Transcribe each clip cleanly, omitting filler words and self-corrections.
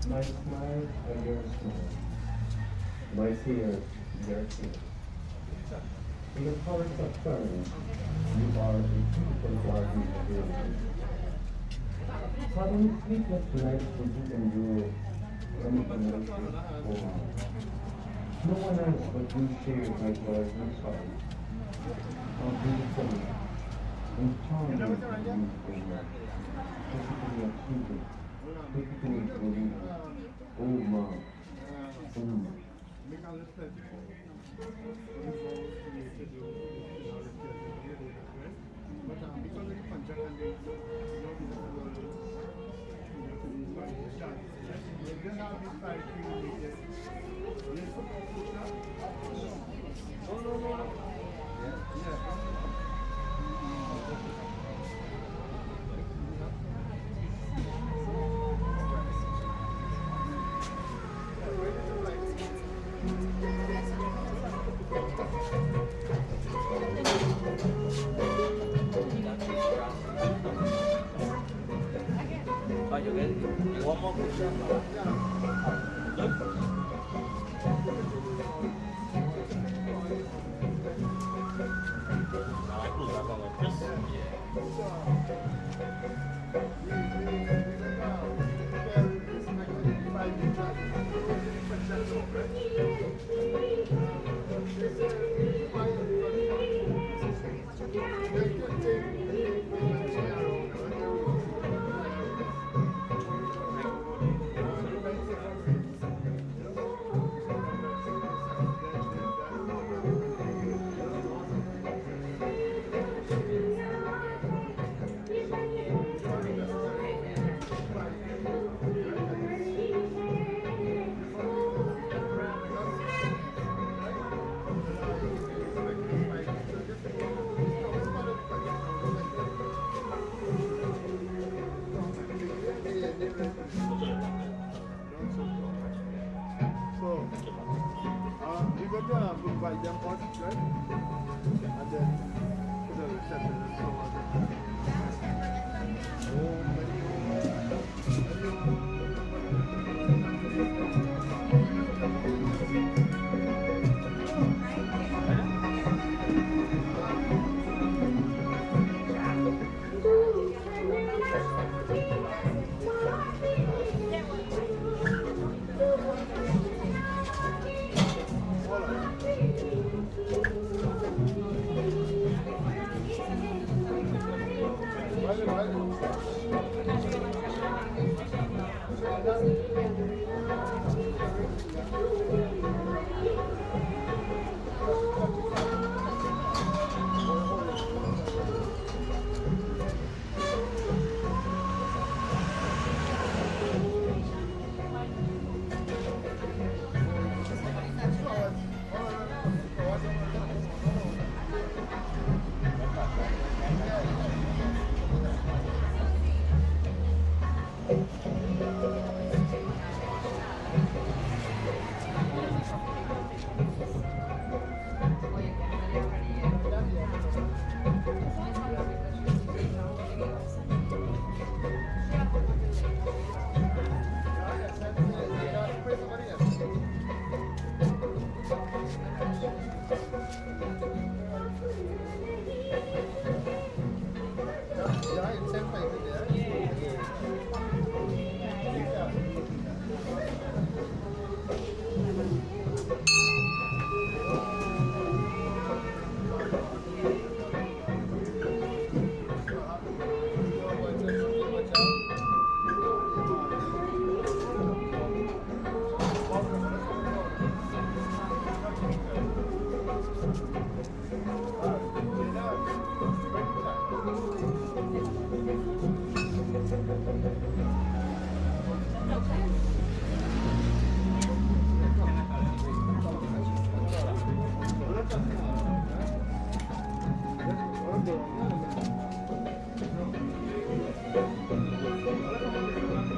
My smile and your smile. My fear, your fear. In the forest of ferns, you are a beautiful garden of roses. Suddenly sleepless nights would endure anything for no one else but you shared my joys and sorrows. How beautiful and charming you were. Physically achieving, physically believing. Oh, mom. Mm. Oh, you get one more picture? Look. I pull that one like this. We're going to provide them hot, right? And then put a reception and so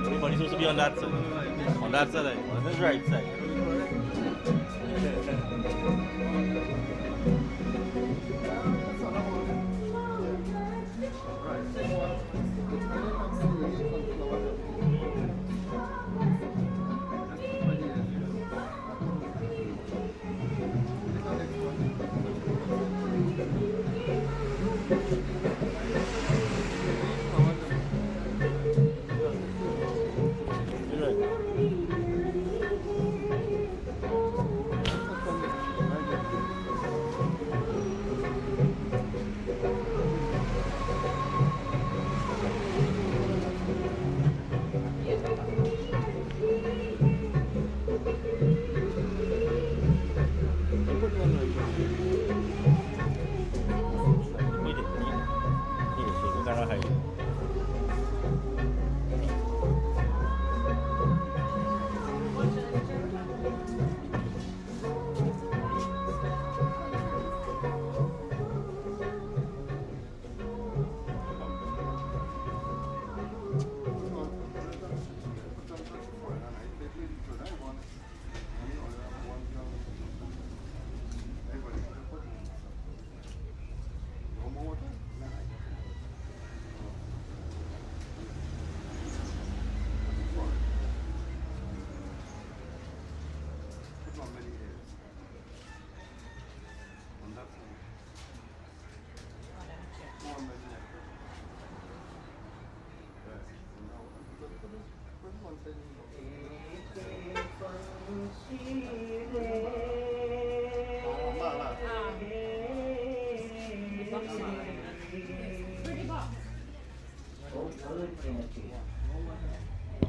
Everybody's supposed to be on that side. On that side, on his right side.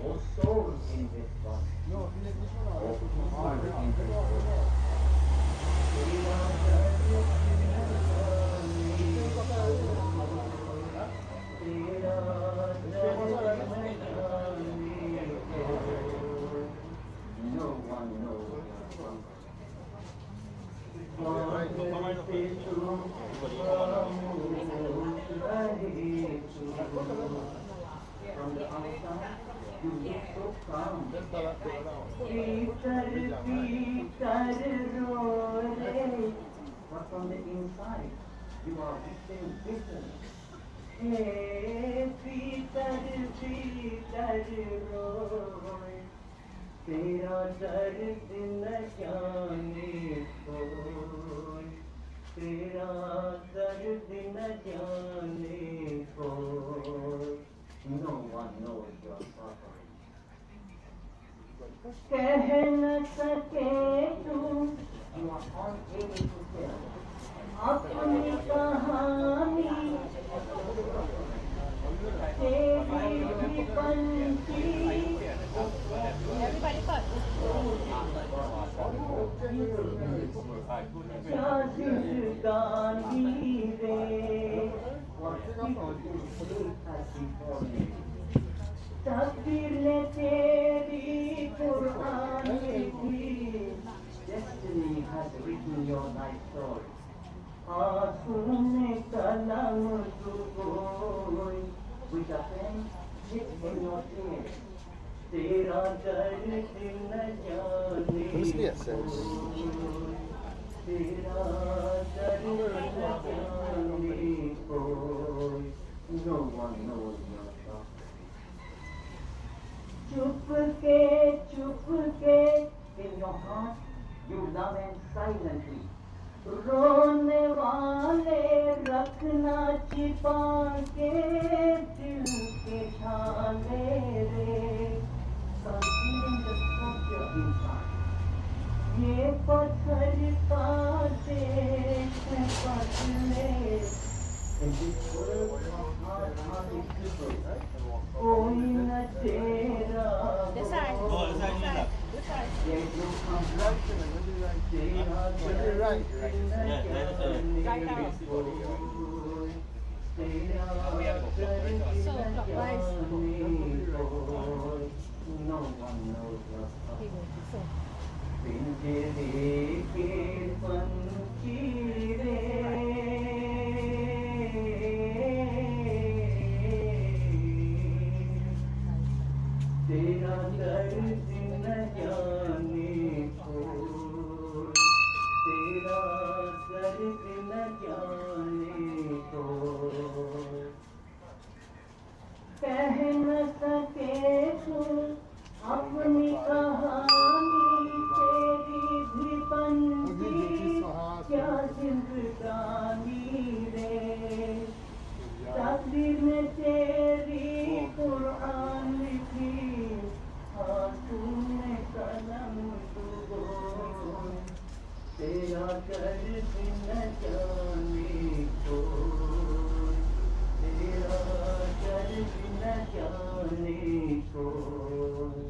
Oh, soul in this body. No, this one. Oh, heart in this body. No one knows from the outside, you look so calm. But from the inside, you are bitter. Hey, Peter, Roy. तेरा दर्द न जाने कोई, तेरा दर्द न जाने कोई. No one knows your suffering. कह न सके तुम, you are unable to tell अपनी कहानी. तेरी पंछी Everybody put. Destiny has written your life story. With a pen, hit in your tears. तेरा दर्द न जाने कोई, तेरा दर्द न जाने कोई. No one knows your suffering. चुपके, in your heart, you love and silently. रोने वाले रखना छिपा के दिल के छाले रे. Concealing the structure inside. ये पत्थर का देश पतले. In this world of hard-hearted people, कोई न तेरा This side. Oh, this side, this side. This side. there is no complexion. तेरा You're right. Yeah, that's it. Right now. So clockwise. No one knows your He will be so. पिंजरे के पंछी रे, तेरा दर्द न जाने कोई, तेरा दर्द न जाने कोई. कह न सके तू अपनी कहानी, तेरी भी बनती क्या जिंदगानी रे. तकदीर ने तेरी कुरान लिखी, आंसू ने कलम डुबोई. तेरा दर्द न जाने कोई, तेरा दर्द न जाने कोई.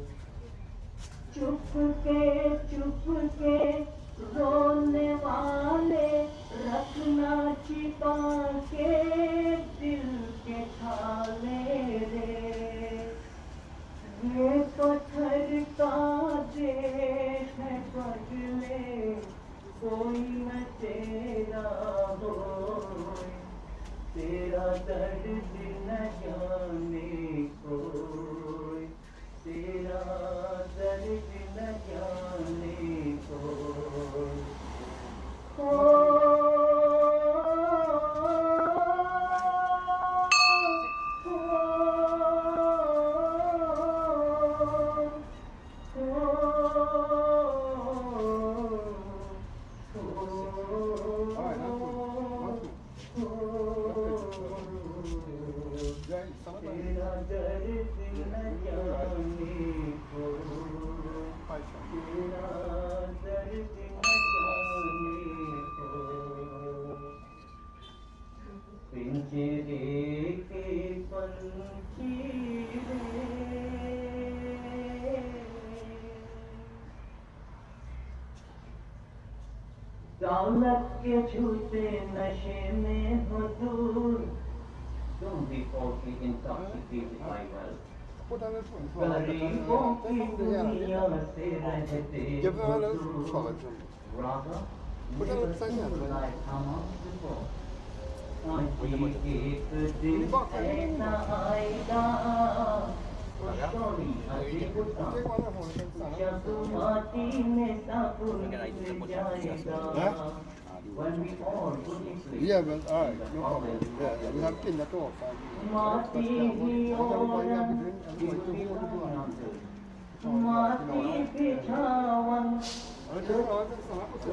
दौलत के छूते नशे में हो दूर. Don't be falsely intoxicated by wealth. गरीबों की दुनिया से रहते हो दूर. Rather, live a simple life among the poor. आज एक दिन ऐसा आएगा, उसकी हंसी बुता, जब माटी में सब मिल जाएगा. When we all put in place. Yeah, well, all right, no problem. Yeah, we have pinda to offer. माटी ही ओरा, माटी बिछावन.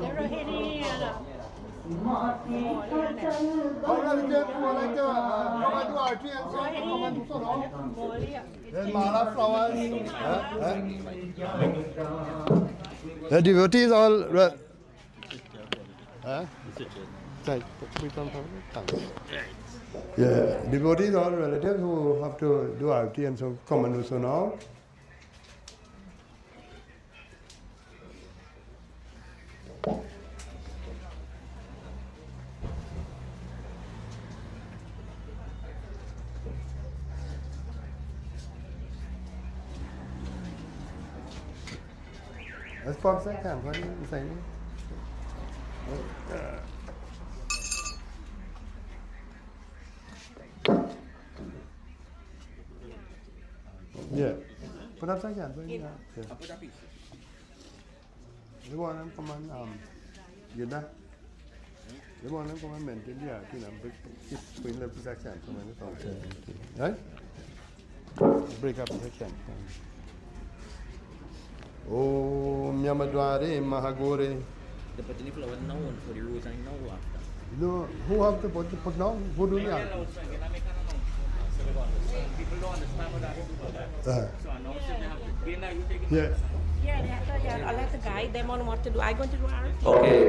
Pero hini ano. माटी का चल All right, Jeff, you want to come and do our tree and so come and do so long. Molia. There's Mala flowers. The devotees all. Yeah, devotees all relatives who have to do arti and so come and do so now. Let's pop second. What do you say? Yeah. Put up second. Yeah. The one I'm coming. You know. The one I'm coming. Maintain the art. You know. Between the section. Right. Break up the section. Om Yamadware Mahagore. The particular one known for the rules I know after. No, who have to put now? Who do that? People don't understand what I do about that. So I know they have to be now you take it. Yeah. Yeah, I'll let the guide them on what to do. I'm going to do arti. Okay.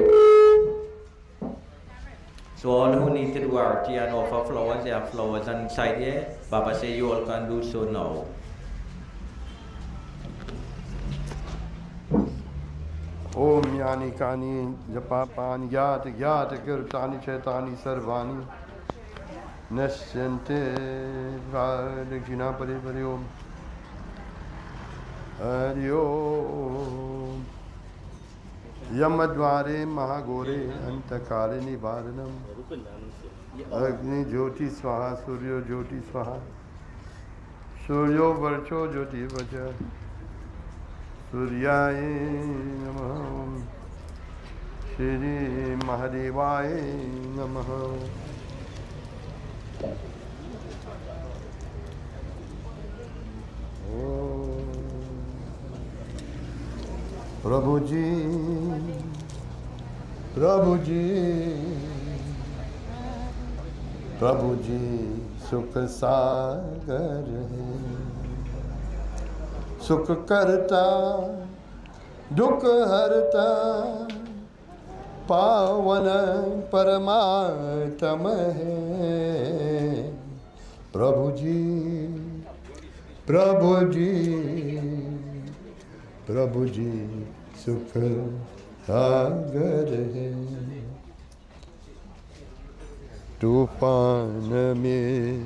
So all who need to do arti and offer flowers, there are flowers inside here. Baba say you all can do so now. Om Yani Kani Japapani Yat Yat Kirtani Chaitani Sarvani Nescente Vajina Pari Pari Om Hari Om Yamadware Mahagore Antakare Nivaranam Agni Jyoti Swaha Suryo Jyoti Swaha Suryo Varcho Jyoti Vacha Suryaya Namaha Shri Mahadevaya Namaha Prabhuji Prabhuji Prabhuji Sukh Sagar hai सुख करता दुख हरता पावन परमात्म है प्रभु जी प्रभु जी प्रभु जी सुख सागर है तूफान में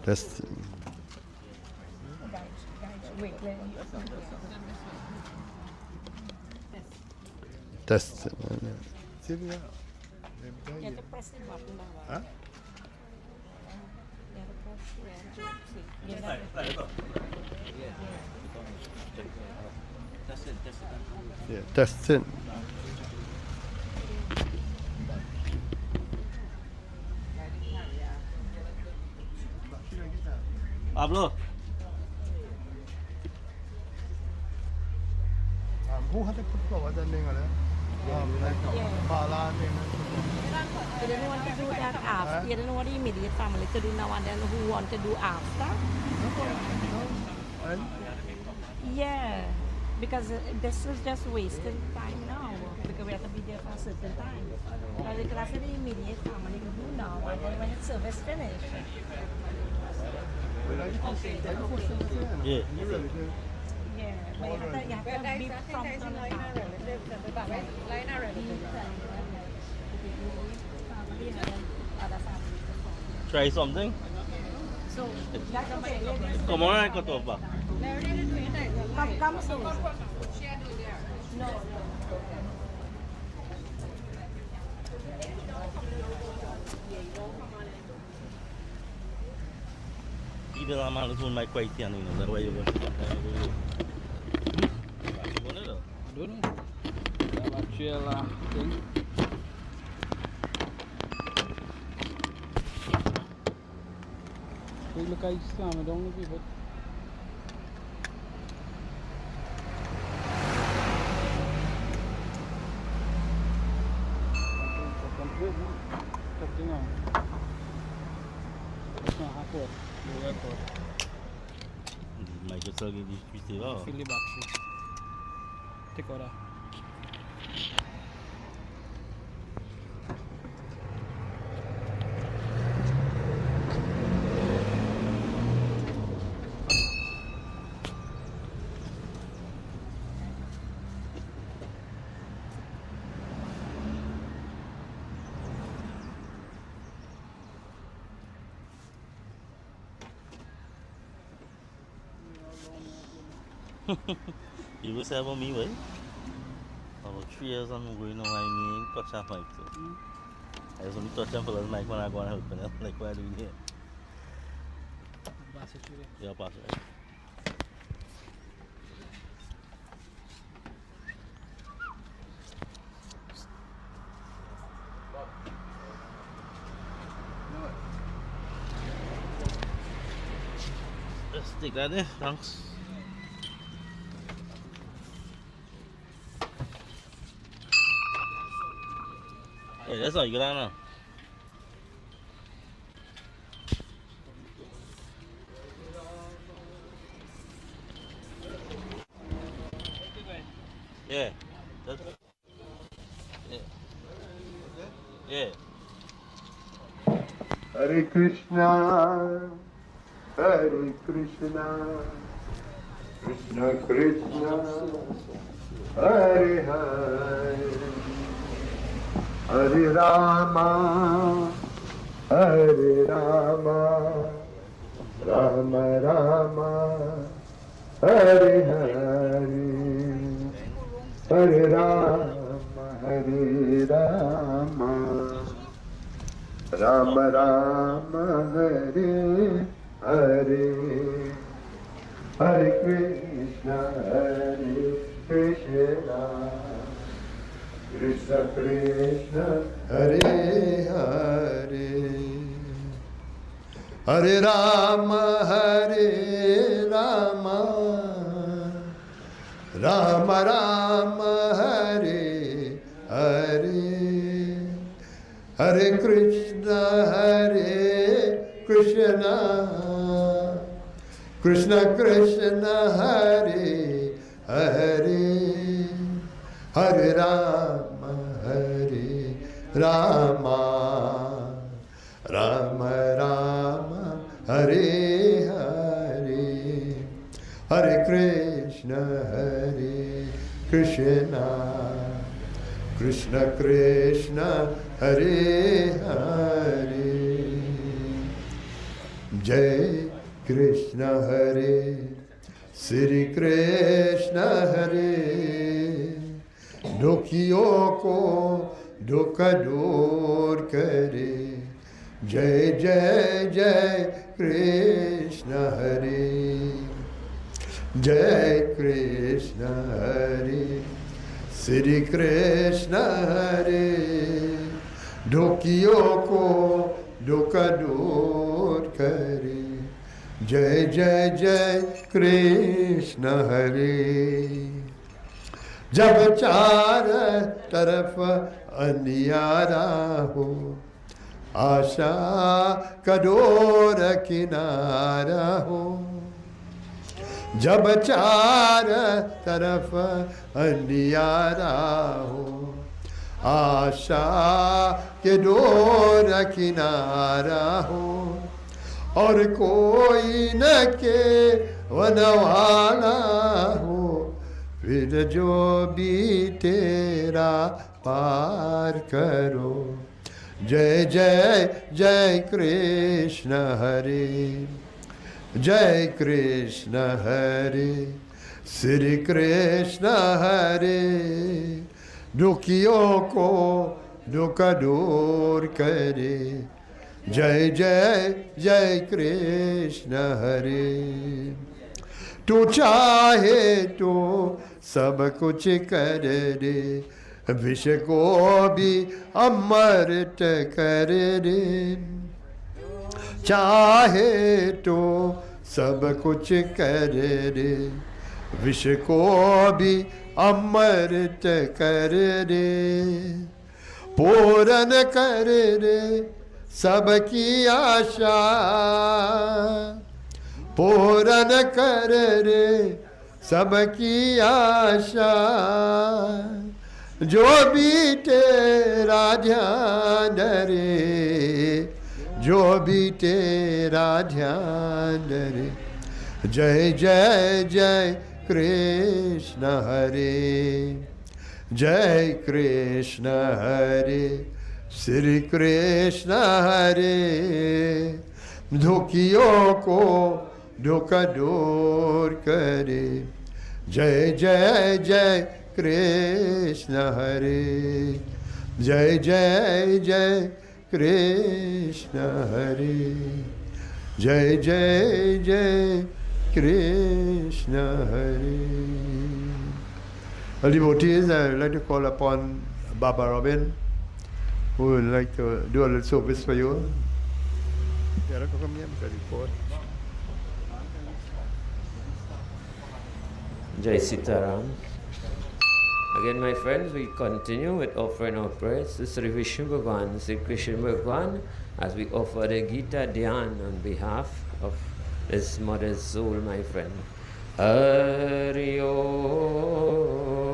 Test. Test. You have to press the button now. Huh? You have to press Yeah, test it. Pablo. Who had to put flowers and things like that? Palan ini. You don't want to do that after. You don't want the immediate family to do now and then who want to do after. Yeah, because this is just wasting time now because we have to be there for a certain time. But the class of the immediate family can do now and then when the service finished. Yeah. Yeah, but you have to be prompt on the time. Try something? So, that's okay. Come on, cut off back. Come soon. No. Either I'm on the phone, my quiet, you know, that's why you're going to come down. I don't know. Ela tinha lá. Tem. Tem lugar Islam, I don't know people. Michael Sergey discuté là. Fili baxi. Take order. You will say about me, right? About 3 years I'm going on, I mean, touch and mic too. I was only touch and follow the mic when I go and help them, like what I do here. Pass it through there. Yeah, pass it. Let's take that there, thanks. Yeah, that's all you got now. Yeah, that's yeah. Hare Krishna, Hare Krishna, Krishna Krishna, Hare Hare, Hare Rama, Hare Rama, Rama Rama, Hare Hare, Hare Rama, Hare Rama, Rama Rama, Hare Hare, Hare Krishna, Hare Krishna, Krishna Krishna, Hare Hare, Hare Rama, Hare Rama, Rama Rama, Hare Hare, Hare Krishna, Hare Krishna, Krishna Krishna, Hare Hare, Hare Rama, Hare Rama, Rama Rama, Hare Hare, Hare Krishna, Hare Krishna, Krishna Krishna, Hare Hare, Jai Krishna Hare, Sri Krishna Hare, Dukhiyon ko dukha dur kare, Jai Jai Jai Krishna Hare, Jai Krishna Hare, Sri Krishna Hare, Dukhiyon ko dukha dur kare, Jai Jai Jai Krishna Hare, जब चार तरफ अंधियारा हो, आशा का door किनारा हो। जब चार तरफ अंधियारा हो, आशा के डोर किनारा हो, और कोई न के वनवाला हो, फिर जो भी तेरा पार करो। जय जय जय कृष्ण हरे, जय कृष्ण हरे, श्री कृष्ण हरे। दुखियों को दुख दूर करे। जय जय जय कृष्ण हरे। तू चाहे तो सब कुछ कर दे, विष को भी अमृत कर दे। चाहे तो सब कुछ कर दे, विष को भी अमृत कर दे। पूर्ण कर दे सबकी आशा, पूर्ण कर दे सबकी आशा। जो भी तेरा ध्यान धरे, जो भी तेरा ध्यान धरे। जय जय जय कृष्ण हरे, जय कृष्ण हरे, श्री कृष्ण हरे। दुखियों को दुख दूर करे। जय जय जय कृष्ण हरे, जय जय जय कृष्ण हरे, जय जय जय कृष्ण हरे. Well, devotees, I would like to call upon Baba Robin, who would like to do a little service for you. Yeah, come here, because you called. Jai Sitaram. Again, my friends, we continue with offering our prayers to Sri Vishnu Bhagwan, Sri Krishna Bhagwan, as we offer the Gita Dhyan on behalf of his mother's soul, my friend. Hari Om.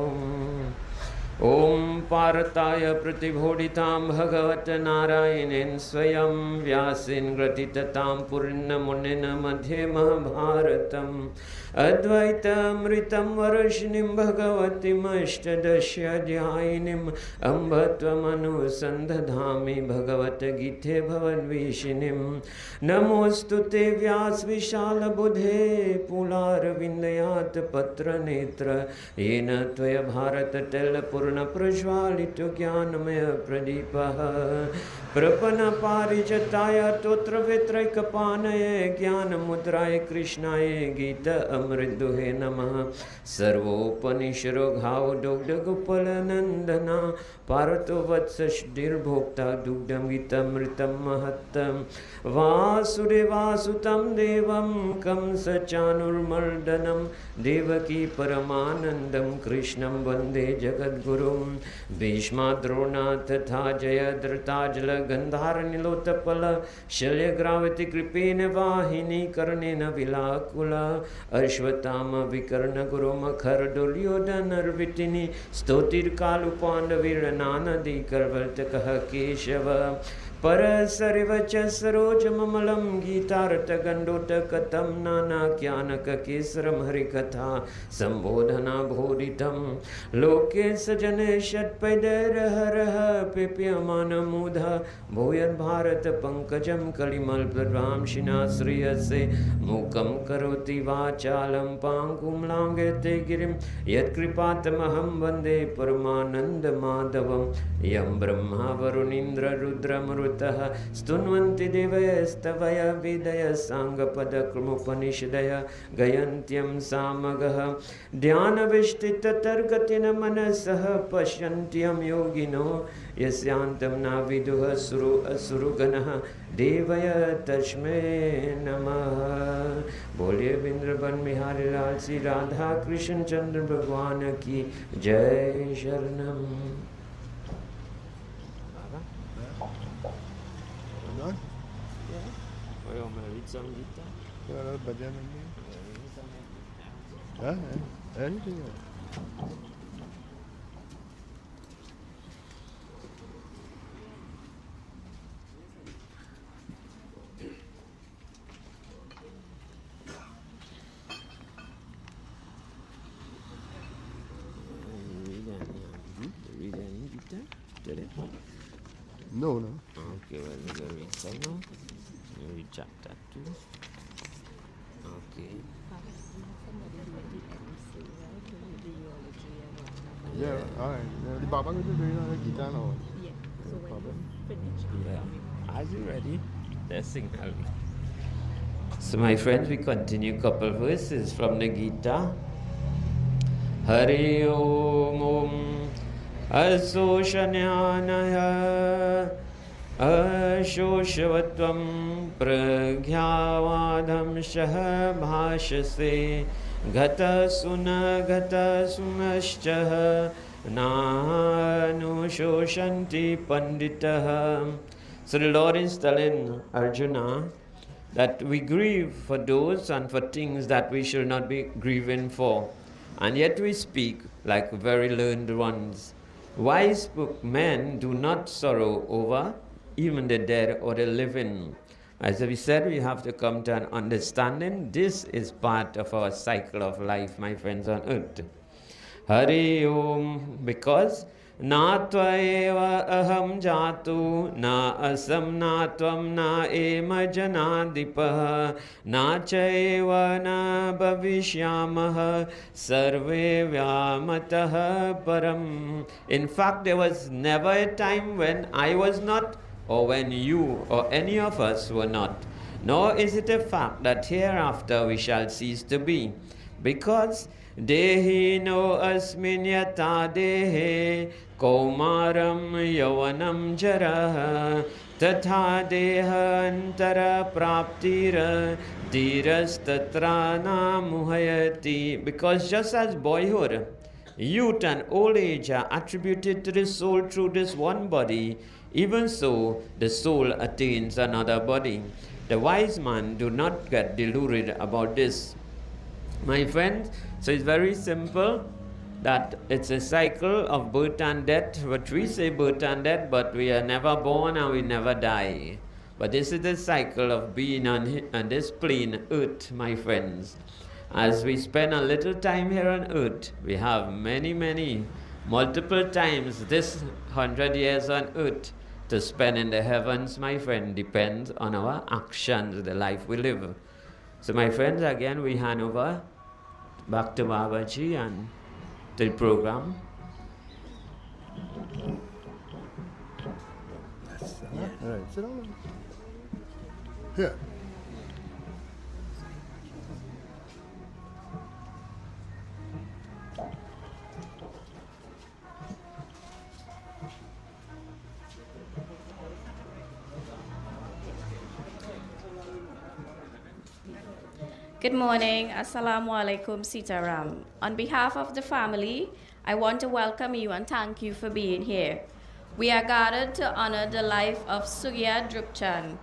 Om Partaya Pratibhoditam Bhagavat Narayanen Swayam Vyasin Gratitatam Purna Munina Madhye Mahabharatam Advaitamritam Varashnim Bhagavatim Ashtadashya Dhyayinim Ambatvam Anusandhadhami Bhagavat Gite Bhavan Vishinim Namostute Vyas Vishala Budhe Pular Vindayat Patra Netra Yena Tvaya Bharata Tel Purna Prajwalito Jnanamaya Pradipaha Prapana Parijataya Totra Vitraikapanaye Jnanamudraya Krishnaye Gita Amriduhe Namaha Sarvopanisharo Ghao Dogda Gopala Nandana Parato Vatsashdir Bhokta Dugdam Gitamritam Mahattam Vasudeva Sutam Devam Kamsa Chanur Mardanam Devaki Paramanandam Krishnam Vande Jagadgurum Bhishma Drona Tatha Jaya Dhritajala Gandhara Nilotapala Shalya Gravati Kripena Vahini Karnena Vilakula Ashwatama Vikarna Guru Makhar Duryodhana Narvitini Stotir Kalupanda Viranana Di Karvaltakaha Keshava Parasarivacha Saroj Mamalam Gitarta Gandota Katam Nana Kyanaka Kesaram Harikatha Sambodhana Bodhitam Loke Sajane Shatpaidera Haraha Pipyamana Mudha Bhoyat Bharata Pankajam Kalimal Pradram Shinasriyase Mukam Karoti Vachalam Pangum Langete Girim Yat Kripatamaham Vande Paramananda Madhavam Yam Brahma Varunindra Rudra Marut Stunvanti Devayastavaya Vidaya Sangapada Krumupanishadaya Gayantyam Samagaha Dhyana Vishtita Targatina Manasaha Pashantyam Yogino Yasyantam Naviduha Suruganaha Devaya Tashme Namaha Bolye Bindraban Mihari Lal Sri Radha Krishna Chandra Bhagwan Ki Jai Sharanam. Not? Why am I read some guitar? Yeah, bhajan. Huh? Anything else? Read any guitar today? No, no. Okay, well, we're going to read some now. We'll read chapter 2. Okay. Yeah, all right. The Baba going to do the guitar now. Yeah. So when you finish, Yeah. Are you ready? Let's sing early. So, my friends, we continue a couple verses from the Gita. Hari Om Om Asoshanyanaya Ashoshavatvam Pragyavadam Shah Bhashase Gata Sunashcha Nanu Shoshanti Panditaha. So the Lord is telling Arjuna that we grieve for those and for things that we should not be grieving for. And yet we speak like very learned ones. Wise men do not sorrow over even the dead or the living. As we said, we have to come to an understanding. This is part of our cycle of life, my friends, on earth. Hari Om, because na tvaeva aham jatu, na asam na tvam na ema janadipah, na chaiva na bhavishyamah, sarve vyamatah param. In fact, there was never a time when I was not, or when you or any of us were not. Nor is it a fact that hereafter we shall cease to be. Because Dehi no asmin yata dehe Kaumaram yavanam jara Tatha deha antara praptira Dhiras tatra namuhayati. Because just as boyhood, youth and old age are attributed to the soul through this one body, even so the soul attains another body. The wise man do not get deluded about this. My friends, so it's very simple that it's a cycle of birth and death. But we say birth and death, but we are never born and we never die. But this is the cycle of being on this plane earth, my friends. As we spend a little time here on earth, we have many, multiple times this 100 years on earth to spend in the heavens, my friend, depends on our actions, the life we live. So my friends, again, we hand over back to Babaji and to the program. All right, sit down. Here. Good morning, Assalamu alaikum, Sitaram. On behalf of the family, I want to welcome you and thank you for being here. We are gathered to honor the life of Soogia Droopchand,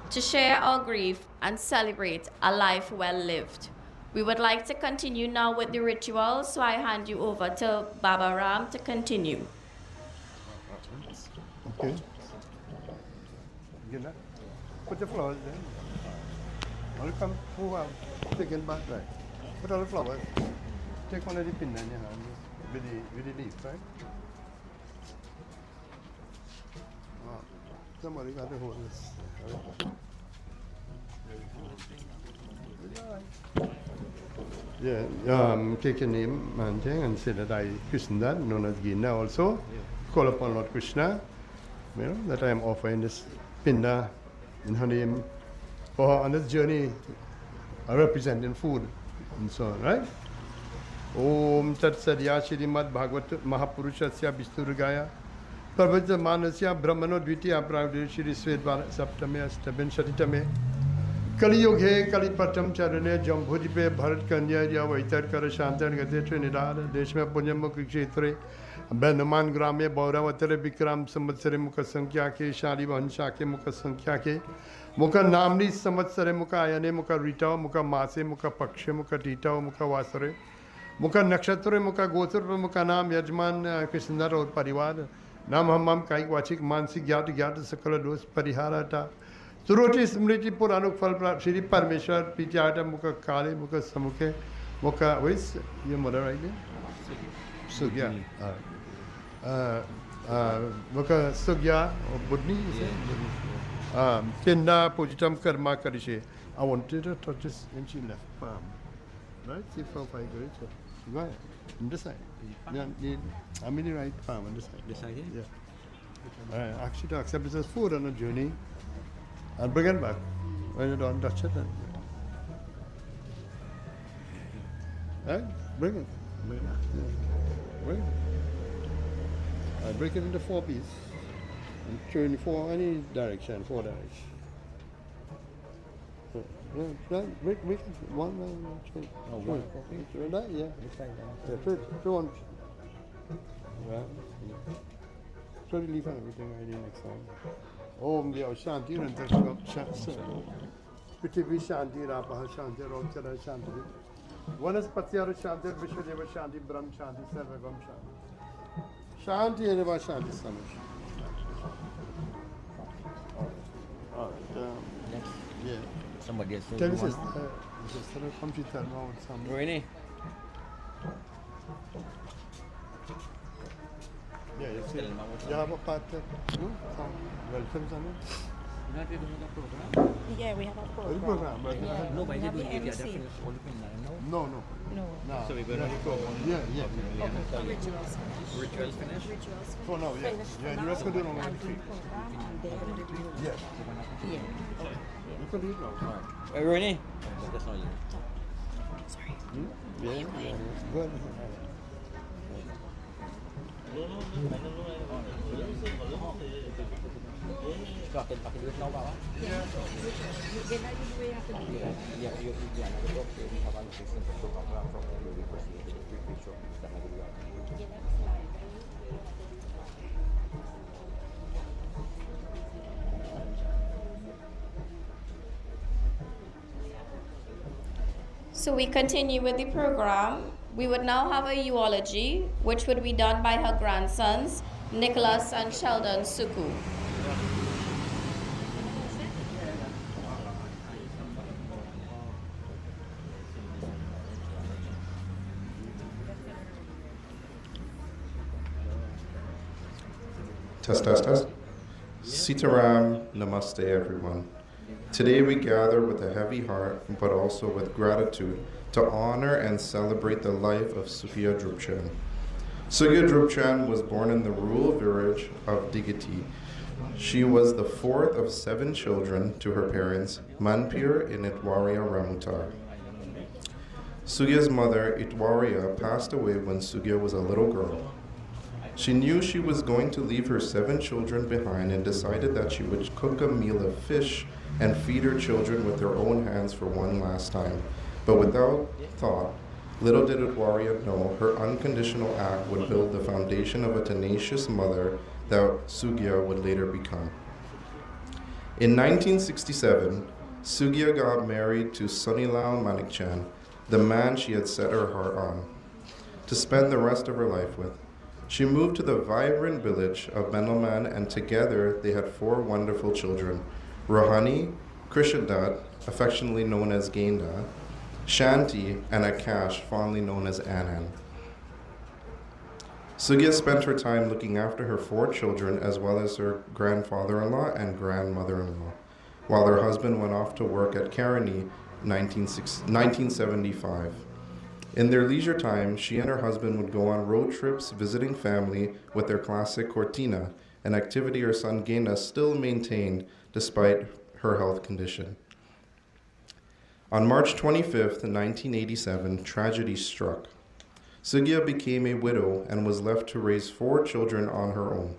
to share our grief and celebrate a life well lived. We would like to continue now with the ritual, so I hand you over to Baba Ram to continue. Okay. Get that? Put the flowers there. I'll come move out. Take it back, right? Put all the flowers. Take one of the pinda in your hand with the leaf, right? Wow. Somebody got to hold this. Yeah, take your name, Manjang, and say that I christened that, known as Gina also. Yeah. Call upon Lord Krishna, you know, that I am offering this pinda in her name for her on this journey, representing food and so on, right? Om Tat Sadya Shrimad Bhagavat Mahapurushasya Vishnuragaya Parvata Manasya Brahmano Dvitiya Pravdi Shri Svedvara Saptame Astabin Shatitame Kali Yoghe Kali Patam Charane Jambhujipe Bharat Kanya Ya Vaitar Kara Shantan Gate Trinidad Deshme Punyam Krikshetre Benuman Grame Bora Vatere Bikram Samatsare Muka Sankhya Ke Shari Vansha Ke Muka Sankhya Ke Muka Namni Samatsare Muka Ayane Muka Rita Muka Mase Muka Pakshe Muka Tita Muka Vasare Muka Nakshatre Muka Gotur Muka Nam Yajman Krishnar or Parivar Nam Hamam Kai Wachik Mansi Gyat Gyat Sakala Dos Pariharata Suroti Smriti Puranuk Falpra Shri Parmeshwar Pichata Muka Kale Muka Samuke Muka Wis your mother right there? Soogia. Muka Soogia or Budni, Pinda Pujitam Karma Karishe. I wanted to touch this and she left palm. Right? See if I agree. Go ahead. On this side. I'm in the right palm on this side. This side here? Yeah. Actually, to accept this as food on a journey and bring it back. When you don't touch it, then. Right? Bring it. Bring it. Yeah. Bring it. I break it into 4 pieces and turn it for any direction, 4 directions. Break it. One. Oh, one. Turn that, yeah. Turn one. Yeah. Try to leave everything I need next time. Om Deo Shanti and Prithvi Shanti Rapaha Shanti Rokchara Shanti. Vanaspatiyara Shanti Vishwadeva Shanti Brahm Shanti Sarvagam Shanti. Shanti Eva Shanti Samash. Yeah. Somebody else. Tell us, come to tell me something. Really? Yeah, you see. You have a partner. Welcome, Sanu. Yeah, we have a program. Program, but No, but We have you the do MC. no. No. No. So we're going to go on. Yeah. Rituals. Rituals finish? For now, yeah. Yeah, the rest could do it on And the do program and then Yeah. yeah. You could do it now. Hey, Rooney? That's not you. Sorry. Yeah. Go ahead. Pakai duit now, Pak? Then I will way after the Ya, you have allocation for program from the university to the prefecture. So we continue with the program. We would now have a eulogy, which would be done by her grandsons, Nicholas and Sheldon Suku. Test. Sitaram, namaste everyone. Today we gather with a heavy heart, but also with gratitude to honor and celebrate the life of Soogia Droopchand. Soogia Droopchand was born in the rural village of Digiti. She was the 4th of 7 children to her parents, Manpir and Itwaria Ramutar. Soogia's mother, Itwaria, passed away when Soogia was a little girl. She knew she was going to leave her 7 children behind and decided that she would cook a meal of fish and feed her children with her own hands for one last time. But without thought, little did Itwaria know her unconditional act would build the foundation of a tenacious mother that Soogia would later become. In 1967, Soogia got married to Sunilal Manikchand, the man she had set her heart on, to spend the rest of her life with. She moved to the vibrant village of Lomond, and together they had 4 wonderful children, Rohani, Krishadat, affectionately known as Gainda, Shanti, and Akash, fondly known as Anand. Soogia spent her time looking after her 4 children as well as her grandfather-in-law and grandmother-in-law, while her husband went off to work at Karani 1975. In their leisure time, she and her husband would go on road trips visiting family with their classic Cortina, an activity her son Gaina still maintained despite her health condition. On March 25th, 1987, tragedy struck. Soogia became a widow and was left to raise 4 children on her own.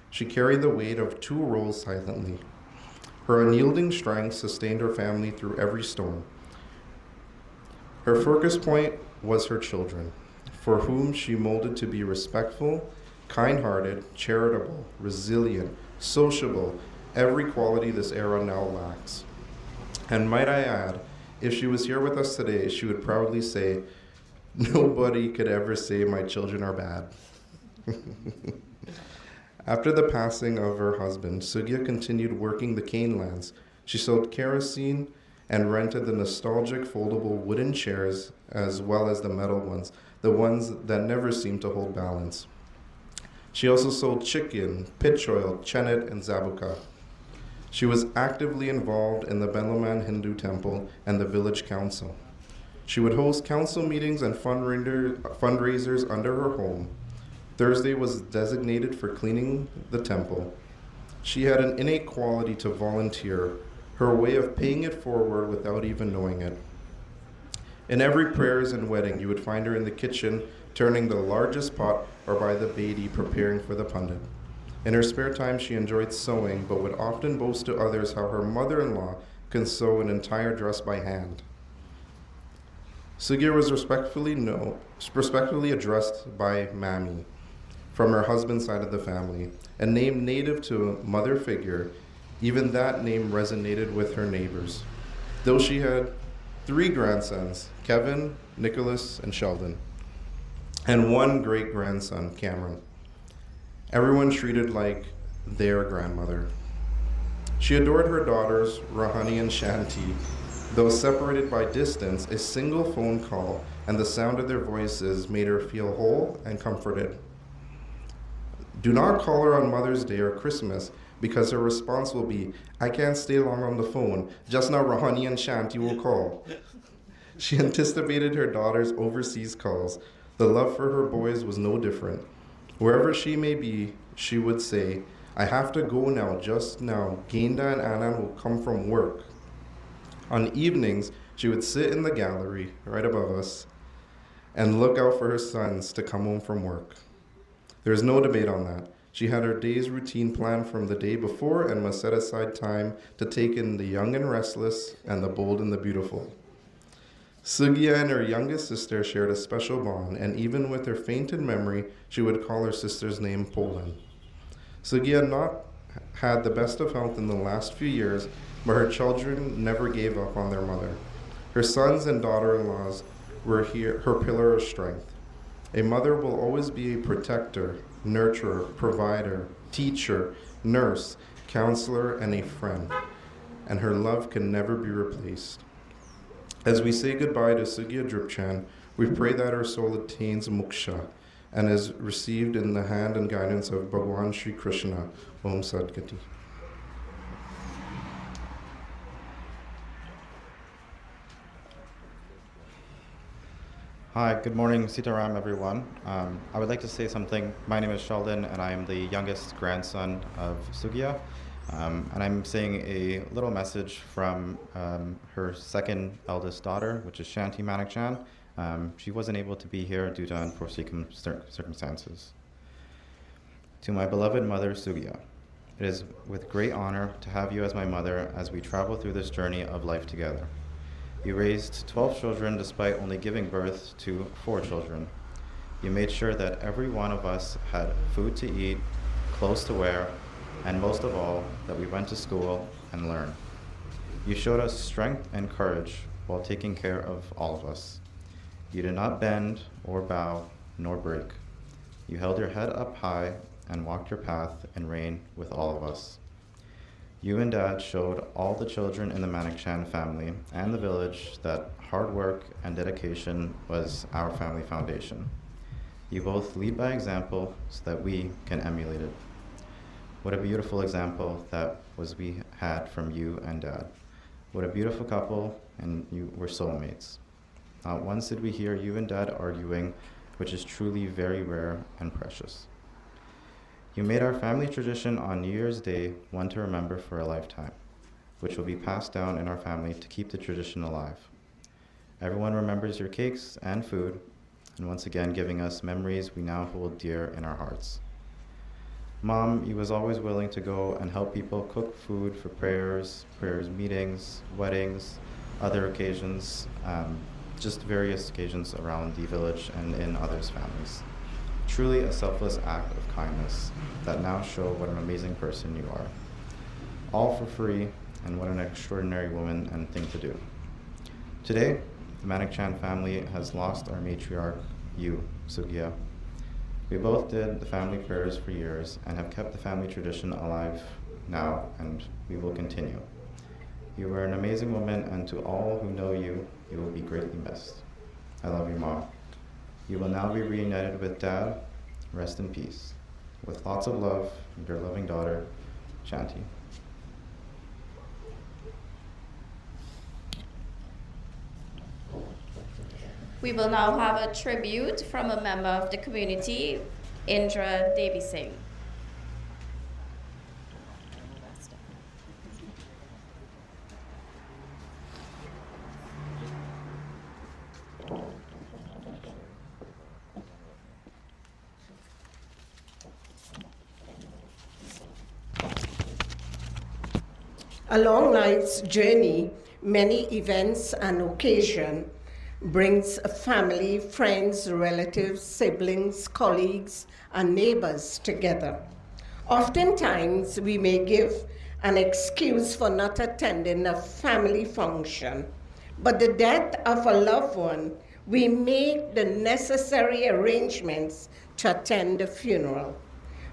She carried the weight of 2 roles silently. Her unyielding strength sustained her family through every storm. Her focus point was her children, for whom she molded to be respectful, kind-hearted, charitable, resilient, sociable, every quality this era now lacks. And might I add, if she was here with us today, she would proudly say, "Nobody could ever say my children are bad." After the passing of her husband, Soogia continued working the cane lands. She sold kerosene and rented the nostalgic foldable wooden chairs as well as the metal ones, the ones that never seemed to hold balance. She also sold chicken, pitch oil, chenet, and zabuka. She was actively involved in the Lomond Hindu temple and the village council. She would host council meetings and fundraisers under her home. Thursday was designated for cleaning the temple. She had an innate quality to volunteer, her way of paying it forward without even knowing it. In every prayers and wedding, you would find her in the kitchen, turning the largest pot or by the bedi preparing for the pandit. In her spare time, she enjoyed sewing, but would often boast to others how her mother-in-law can sew an entire dress by hand. Soogia was respectfully addressed by Mammy from her husband's side of the family, a name native to a mother figure. Even that name resonated with her neighbors. Though she had 3 grandsons, Kevin, Nicholas, and Sheldon, and 1 great-grandson, Cameron. Everyone treated like their grandmother. She adored her daughters, Rahani and Shanti. Though separated by distance, a single phone call and the sound of their voices made her feel whole and comforted. Do not call her on Mother's Day or Christmas, because her response will be, "I can't stay long on the phone. Just now Rahani and Shanti will call." She anticipated her daughter's overseas calls. The love for her boys was no different. Wherever she may be, she would say, "I have to go now, just now. Gainda and Anand will come from work." On evenings, she would sit in the gallery right above us and look out for her sons to come home from work. There is no debate on that. She had her day's routine planned from the day before and must set aside time to take in the young and restless and the bold and the beautiful. Soogia and her youngest sister shared a special bond, and even with her fainted memory, she would call her sister's name Poland. Soogia not had the best of health in the last few years, but her children never gave up on their mother. Her sons and daughter-in-laws were her pillar of strength. A mother will always be a protector, nurturer, provider, teacher, nurse, counselor, and a friend, and her love can never be replaced. As we say goodbye to Soogia Droopchand, we pray that her soul attains moksha and is received in the hand and guidance of Bhagwan Sri Krishna. Om Sadgati. Hi, good morning, Sitaram, everyone. I would like to say something. My name is Sheldon, and I am the youngest grandson of Soogia. And I'm saying a little message from her second eldest daughter, which is Shanti Manakchan. She wasn't able to be here due to unforeseen circumstances. To my beloved mother, Soogia, it is with great honor to have you as my mother as we travel through this journey of life together. You raised 12 children despite only giving birth to 4 children. You made sure that every one of us had food to eat, clothes to wear, and most of all, that we went to school and learned. You showed us strength and courage while taking care of all of us. You did not bend or bow nor break. You held your head up high and walked your path and reigned with all of us. You and Dad showed all the children in the Manakchan family and the village that hard work and dedication was our family foundation. You both lead by example so that we can emulate it. What a beautiful example that was we had from you and Dad. What a beautiful couple, and you were soulmates. Not once did we hear you and Dad arguing, which is truly very rare and precious. You made our family tradition on New Year's Day one to remember for a lifetime, which will be passed down in our family to keep the tradition alive. Everyone remembers your cakes and food, and once again giving us memories we now hold dear in our hearts. Mom, you was always willing to go and help people cook food for prayers meetings, weddings, other occasions, just various occasions around the village and in others' families. Truly a selfless act of kindness that now show what an amazing person you are. All for free, and what an extraordinary woman and thing to do. Today, the Manickchand family has lost our matriarch, you, Soogia. We both did the family prayers for years and have kept the family tradition alive now, and we will continue. You are an amazing woman, and to all who know you, you will be greatly missed. I love you, Mom. You will now be reunited with Dad. Rest in peace. With lots of love, your loving daughter, Shanti. We will now have a tribute from a member of the community, Indra Devi Singh. Along life's journey, many events and occasions brings family, friends, relatives, siblings, colleagues, and neighbors together. Oftentimes, we may give an excuse for not attending a family function, but the death of a loved one, we make the necessary arrangements to attend the funeral.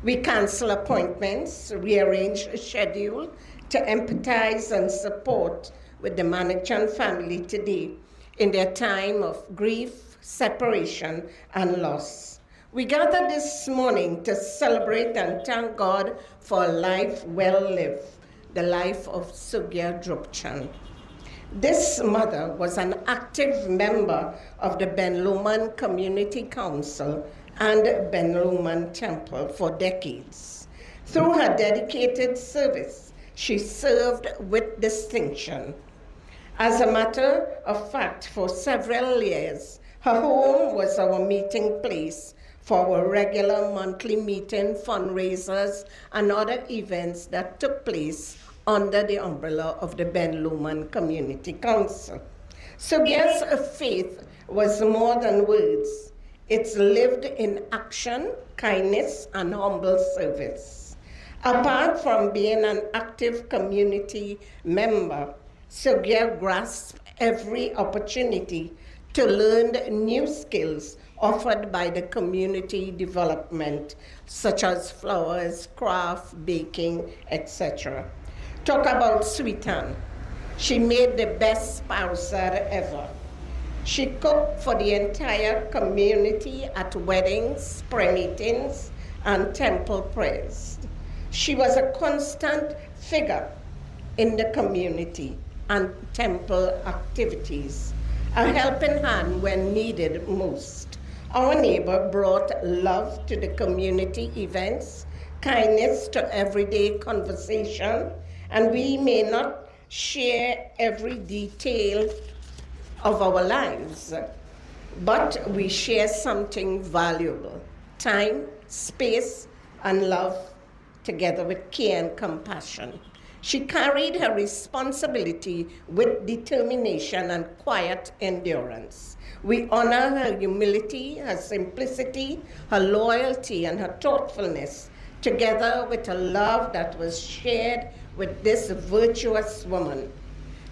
We cancel appointments, rearrange a schedule to empathize and support with the Manickchand family today in their time of grief, separation, and loss. We gather this morning to celebrate and thank God for a life well lived, the life of Soogia Droopchand. This mother was an active member of the Ben Lomond Community Council and Ben Lomond Temple for decades. Through her dedicated service, she served with distinction. As a matter of fact, for several years, her home was our meeting place for our regular monthly meeting, fundraisers, and other events that took place under the umbrella of the Ben Lomond Community Council. Soogia's faith was more than words. It's lived in action, kindness, and humble service. Apart from being an active community member, Soogia grasped every opportunity to learn new skills offered by the community development, such as flowers, craft, baking, etc. Talk about sweetheart. She made the best spouser ever. She cooked for the entire community at weddings, prayer meetings, and temple prayers. She was a constant figure in the community and temple activities, a helping hand when needed most. Our neighbor brought love to the community events, kindness to everyday conversation, and we may not share every detail of our lives, but we share something valuable: time, space, and love, together with care and compassion. She carried her responsibility with determination and quiet endurance. We honor her humility, her simplicity, her loyalty, and her thoughtfulness, together with a love that was shared with this virtuous woman.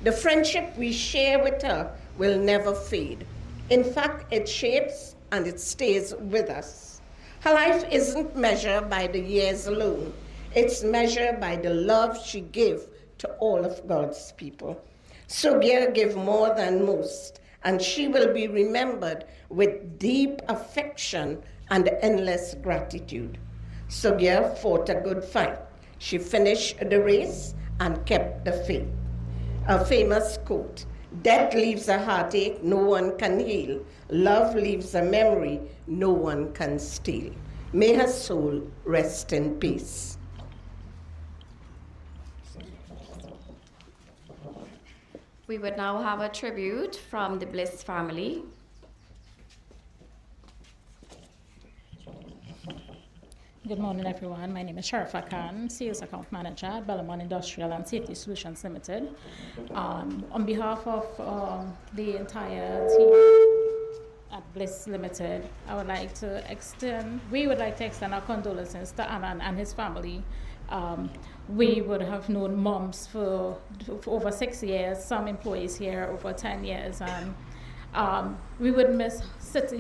The friendship we share with her will never fade. In fact, it shapes and it stays with us. Her life isn't measured by the years alone. It's measured by the love she gave to all of God's people. Soogia gave more than most, and she will be remembered with deep affection and endless gratitude. Soogia fought a good fight. She finished the race and kept the faith. A famous quote: "Death leaves a heartache no one can heal. Love leaves a memory no one can steal." May her soul rest in peace. We would now have a tribute from the Bliss family. Good morning, everyone. My name is Sharifa Khan, Sales Account Manager at Lomond Industrial and Safety Solutions Limited. On behalf of the entire team at Bliss Limited. We would like to extend our condolences to Anand and his family. We would have known moms for over 6 years, some employees here over 10 years, and we would miss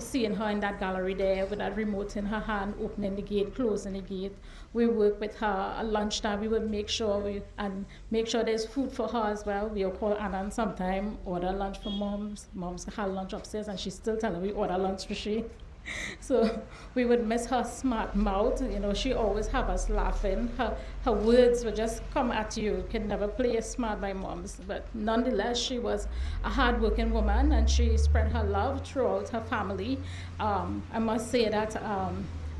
seeing her in that gallery there with that remote in her hand, opening the gate, closing the gate. We work with her at lunchtime. We would make sure there's food for her as well. We'll call Anand sometime, order lunch for moms. Moms had lunch upstairs, and she's still telling me order lunch for she. So we would miss her smart mouth. You know, she always have us laughing. Her words would just come at you. You can never play it smart by moms. But nonetheless, she was a hardworking woman, and she spread her love throughout her family. I must say that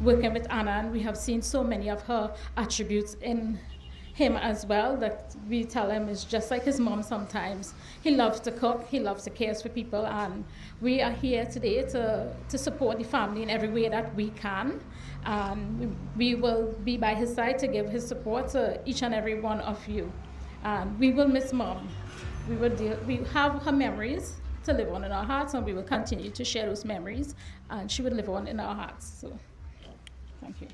working with Anand, we have seen so many of her attributes in him as well, that we tell him is just like his mom sometimes. He loves to cook, he loves to care for people, and we are here today to support the family in every way that we can. And we will be by his side to give his support to each and every one of you. And we will miss Mom. We have her memories to live on in our hearts, and we will continue to share those memories, and she will live on in our hearts. So, thank you.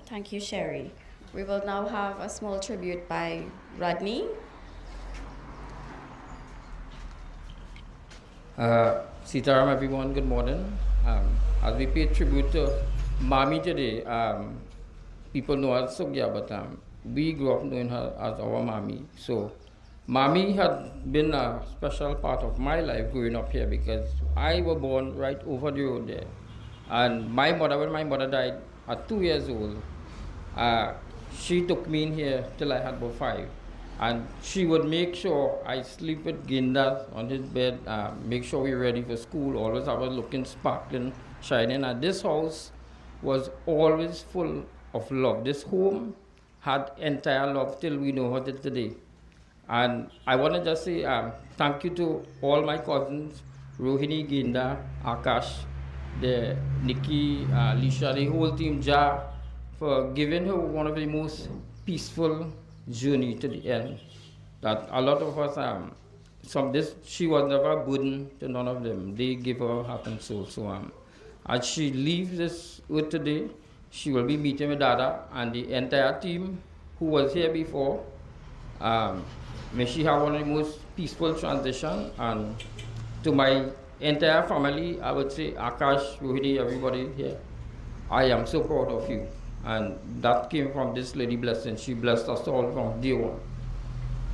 Thank you, Sherry. We will now have a small tribute by Rodney. Sitaram, everyone, good morning. As we pay tribute to Mommy today, people know her as Soogia, but we grew up knowing her as our Mommy. So, Mommy had been a special part of my life growing up here because I was born right over the road there. And my mother, when my mother died at 2 years old, she took me in here till I had about 5. And she would make sure I sleep with Ginda on his bed, make sure we're ready for school, always have us looking sparkling, shining. And this house was always full of love. This home had entire love till we know her till today. And I want to just say thank you to all my cousins, Rohini, Ginda, Akash, Nikki, Lisha, the whole team, Ja, for giving her one of the most peaceful journey to the end. That a lot of us, she was never a burden to none of them. They give her heart and soul. So as she leaves this earth today, she will be meeting with Dada and the entire team who was here before. May she have one of the most peaceful transition. And to my entire family, I would say, Akash, Rohini, everybody here, I am so proud of you. And that came from this lady blessing. She blessed us all from day one.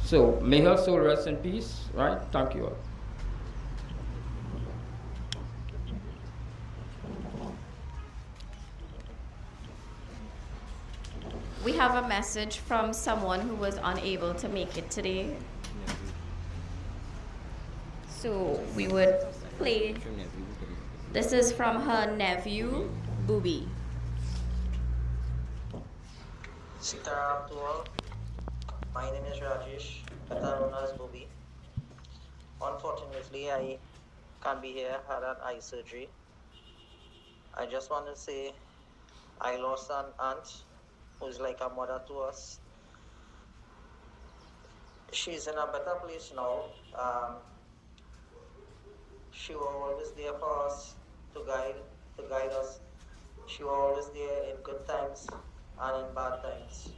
So may her soul rest in peace, right? Thank you all. We have a message from someone who was unable to make it today. So we would play. This is from her nephew, Booby. Sitaram to all. My name is Rajesh, better known as Booby. Unfortunately, I can't be here. I had an eye surgery. I just want to say I lost an aunt who's like a mother to us. She's in a better place now. She was always there for us to guide us. She was always there in good times and in bad times.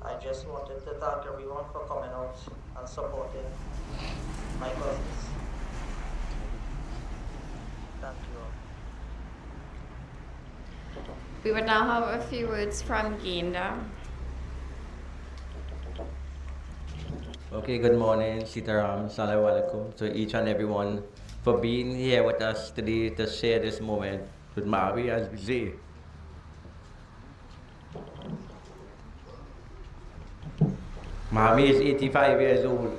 I just wanted to thank everyone for coming out and supporting my cousins. Thank you all. We would now have a few words from Ginda. Okay, good morning, Sitaram, Assalamu alaikum to each and everyone for being here with us today to share this moment with Mavi, as we say. Mami is 85 years old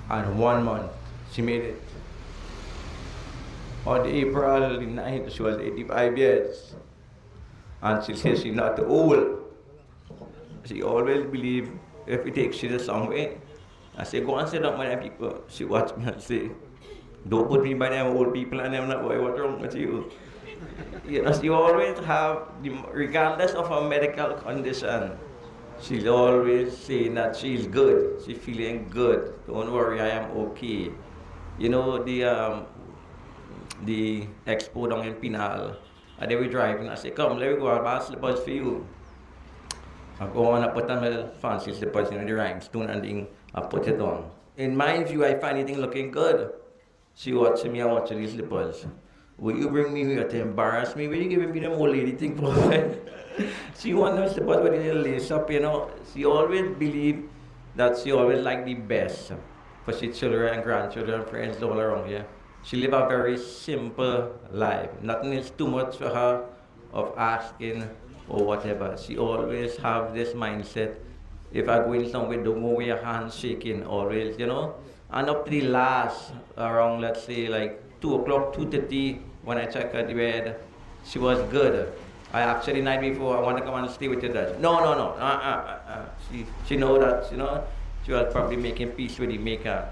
and 1 month. She made it. On April 9th, she was 85 years. And she says she's not old. She always believed if it takes you to somewhere. I say, go and sit down with them people. She watched me and say, don't put me by them old people and them, boy, what's wrong with you? You know, she always have, regardless of her medical condition, she's always saying that she's good. She's feeling good. Don't worry, I am okay. you know, the expo down in Pinal. And they were driving. I said, come, let me go. I'll buy slippers for you. I go on, I put on my fancy slippers, you know, the rhinestone, and then I put it on. In my view, I find it looking good. She watching me, I watching these slippers. Will you bring me here to embarrass me? Will you giving me them old lady thing for She want those slippers with the lace up, you know. She always believed that she always liked the best for she children and grandchildren and friends all around here. She lived a very simple life. Nothing is too much for her of asking or whatever. She always have this mindset. If I go in somewhere, don't go with your hands shaking, always, you know. And up to the last, around, let's say, like 2 o'clock, 2:30, when I check her bed, she was good. I actually, night before, I want to come and stay with you, Dad. No. She know that, you know, she was probably making peace with the maker.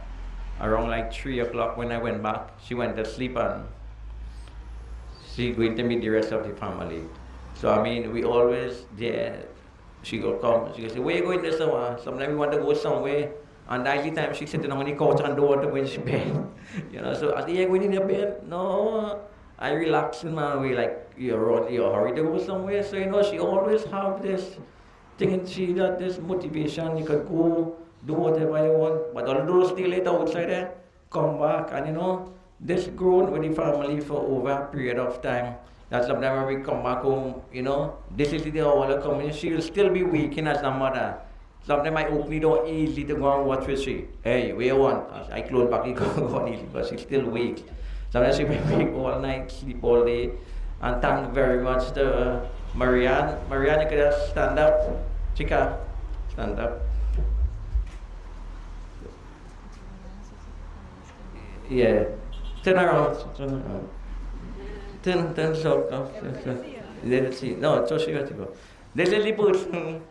Around like 3 o'clock when I went back, she went to sleep and she going to meet the rest of the family. So, I mean, we always there. She go come, she go say, where you going this summer? Sometimes we want to go somewhere. And the time she sitting on the couch and don't want to go in bed. You know, so I say, you going in your bed? No. I relax in my way, like you're hurry to go somewhere. So, you know, she always have this thing and she got this motivation. You could go, do whatever you want. But although stay later outside there, come back. And, you know, this grown with the family for over a period of time. That sometimes when we come back home, you know, this is the day all the coming. She'll still be waking as a mother. Sometimes I open the door easily to go and watch with she. Hey, where you want? I close back, you go on easily, but she's still awake. Sometimes she may wake all night, sleep all day. And thank very much to Marianne. Marianne, you could just stand up. Chica, stand up. Yeah. Turn around. Turn so. Let's see. No, so she got to go. This is the person.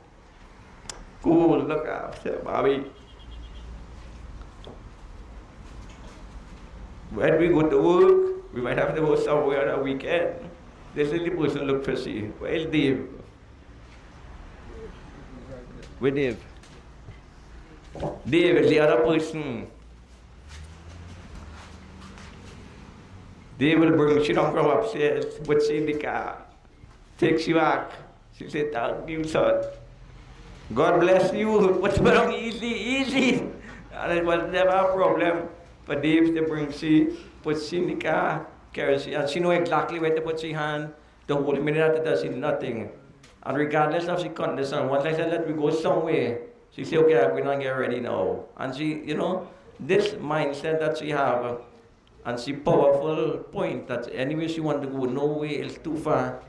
Cool, look after Bobby. When we go to work, we might have to go somewhere on a weekend. This is the person look for she. Where's Dave? Where Dave? Dave is the other person. Dave will bring she down from upstairs, put she in the car, takes you back. She said, thank you, son. God bless you. What's wrong? Easy. And it was never a problem for Dave to bring she, put she in the car, carry she, and she know exactly where to put she hand. The whole minute that she nothing. And regardless of she condition, once I said let me go somewhere, she said, okay, I'm going to get ready now. And she, you know, this mindset that she have, and she powerful point that anywhere she want to go, no way is too far.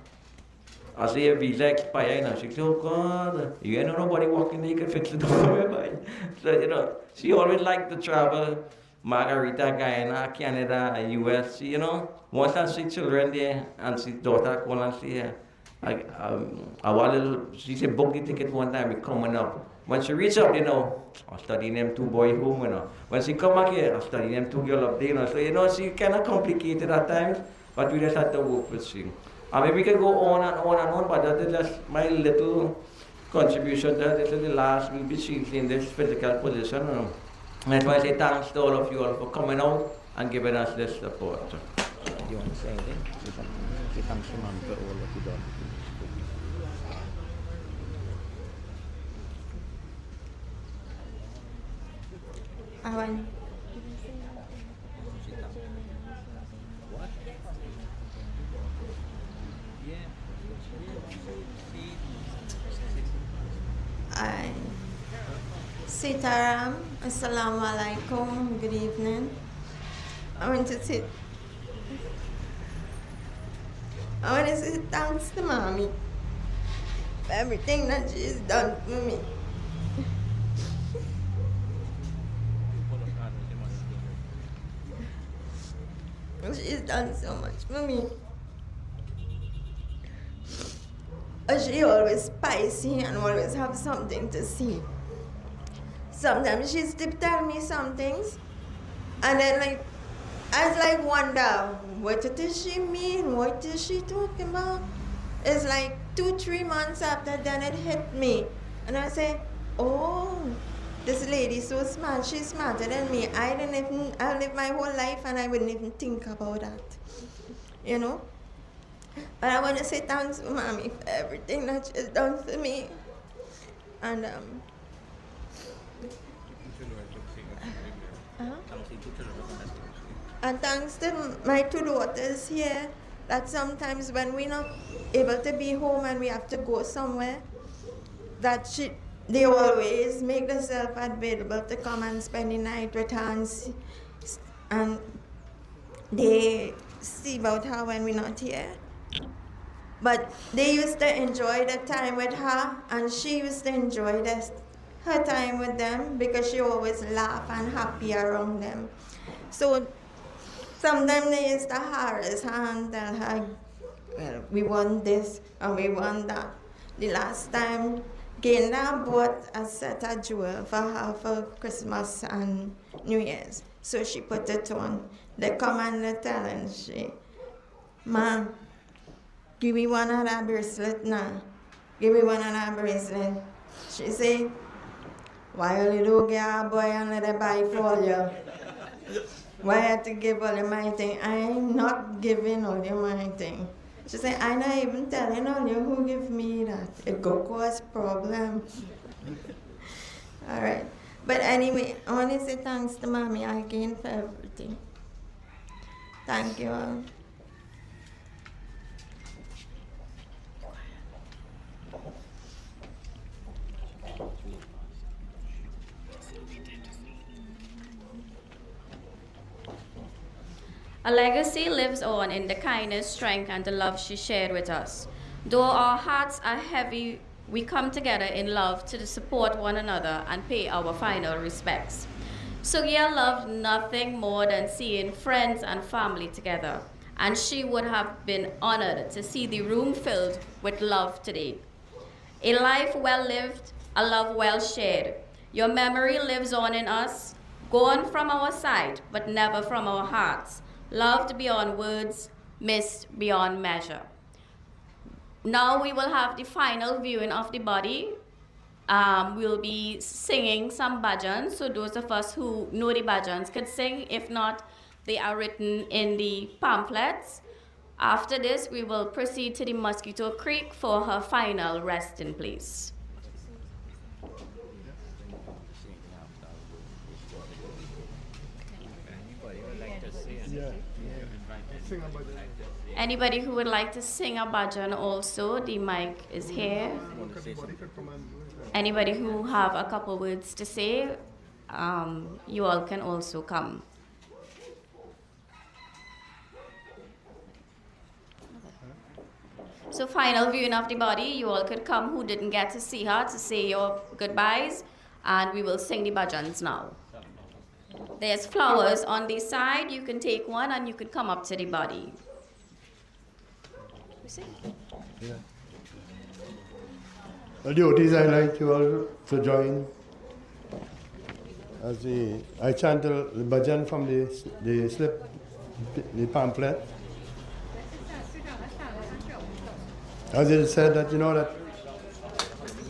I say a visa expire, and she said, oh God, you ain't nobody walking there, you can fix the door. So, you know, she always liked to travel, Margarita, Guyana, Canada, US, you know. Once I see children there, and see daughter call and say, she said, book the ticket one time, we coming up. When she reach up, you know, I study them 2 boys home, you know. When she come back here, I study them 2 girls up there, you know. So, you know, she kind of complicated at times, but we just had to work with she. I mean, we can go on and on and on, but that is just my little contribution. This is the last we'll be in this physical position. And that's why I say thanks to all of you all for coming out and giving us this support. Do you want to say anything? Say thanks to Mom for all that you've done. Sitaram, Assalamu alaikum, good evening. I want to say thanks to Mommy for everything that she has done for me. She's done so much for me. She always spicy and always have something to say. Sometimes she still tell me some things, and then I wonder, what does she mean? What is she talking about? It's like 2-3 months after then it hit me, and I say, oh, this lady so smart, she's smarter than me. I live my whole life and I wouldn't even think about that, you know. But I want to say thanks to Mommy for everything that she's done for me. And and thanks to my two daughters here, that sometimes when we're not able to be home and we have to go somewhere, that they always make themselves available to come and spend the night with her, and they see about her when we're not here. But they used to enjoy the time with her, and she used to enjoy her time with them because she always laugh and happy around them. So sometimes they used to harass her and tell her, well, we want this and we want that. The last time, Gaynda bought a set of jewels for her for Christmas and New Year's. So she put it on. They come and they tell her, Mom, give me one of that bracelet now. Give me one of that bracelet. She say, why you don't get a boy and let her buy for you? Why you have to give all of my thing? I'm not giving all of my thing. She said, I'm not even telling all you who give me that. It could cause problem. All right. But anyway, I want to say thanks to Mommy again for everything. Thank you all. A legacy lives on in the kindness, strength, and the love she shared with us. Though our hearts are heavy, we come together in love to support one another and pay our final respects. Soogia loved nothing more than seeing friends and family together, and she would have been honored to see the room filled with love today. A life well lived, a love well shared. Your memory lives on in us, gone from our sight, but never from our hearts. Loved beyond words, missed beyond measure. Now we will have the final viewing of the body. We'll be singing some bhajans, so those of us who know the bhajans could sing. If not, they are written in the pamphlets. After this, we will proceed to the Mosquito Creek for her final resting place. Anybody who would like to sing a bhajan also, the mic is here. Anybody who have a couple words to say, you all can also come. So final viewing of the body, you all could come who didn't get to see her to say your goodbyes, and we will sing the bhajans now. There's flowers on this side. You can take one and you can come up to the body. Yeah. The duties I like you all to join. As I chant the bhajan from the slip, the pamphlet. As it said that, you know, that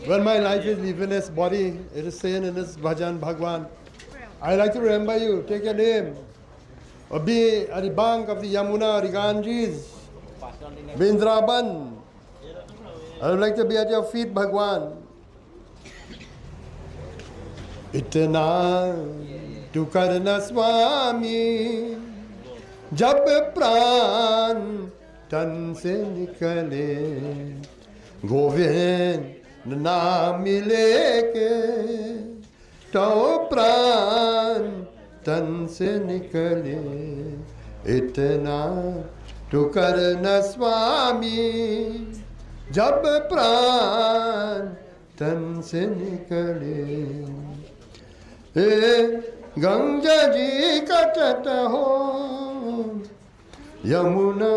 when my life is leaving this body, it is saying in this bhajan, Bhagwan, I like to remember you, take your name, or be at the bank of the Yamuna, the Ganges, Bindraban. I would like to be at your feet, Bhagwan. Itna tu karna swami, jab pran tan se nikale, Govind naam mileke. तो प्राण तन से निकले इतना तू करना स्वामी जब प्राण तन से निकले गंगा जी का तट हो यमुना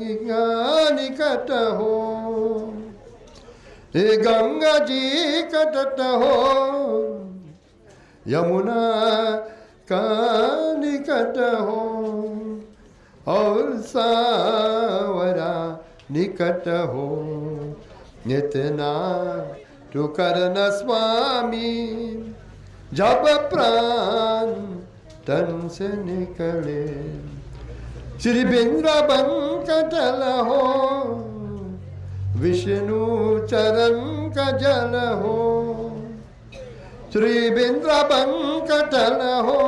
की गानी कट हो गंगा जी का तट हो यमुना का निकट हो और सावरा निकट हो इतना तू करना स्वामी जब प्राण तन से निकले श्री वृंदावन का जल हो विष्णु चरण का जल हो श्री वृंदावन का जल हो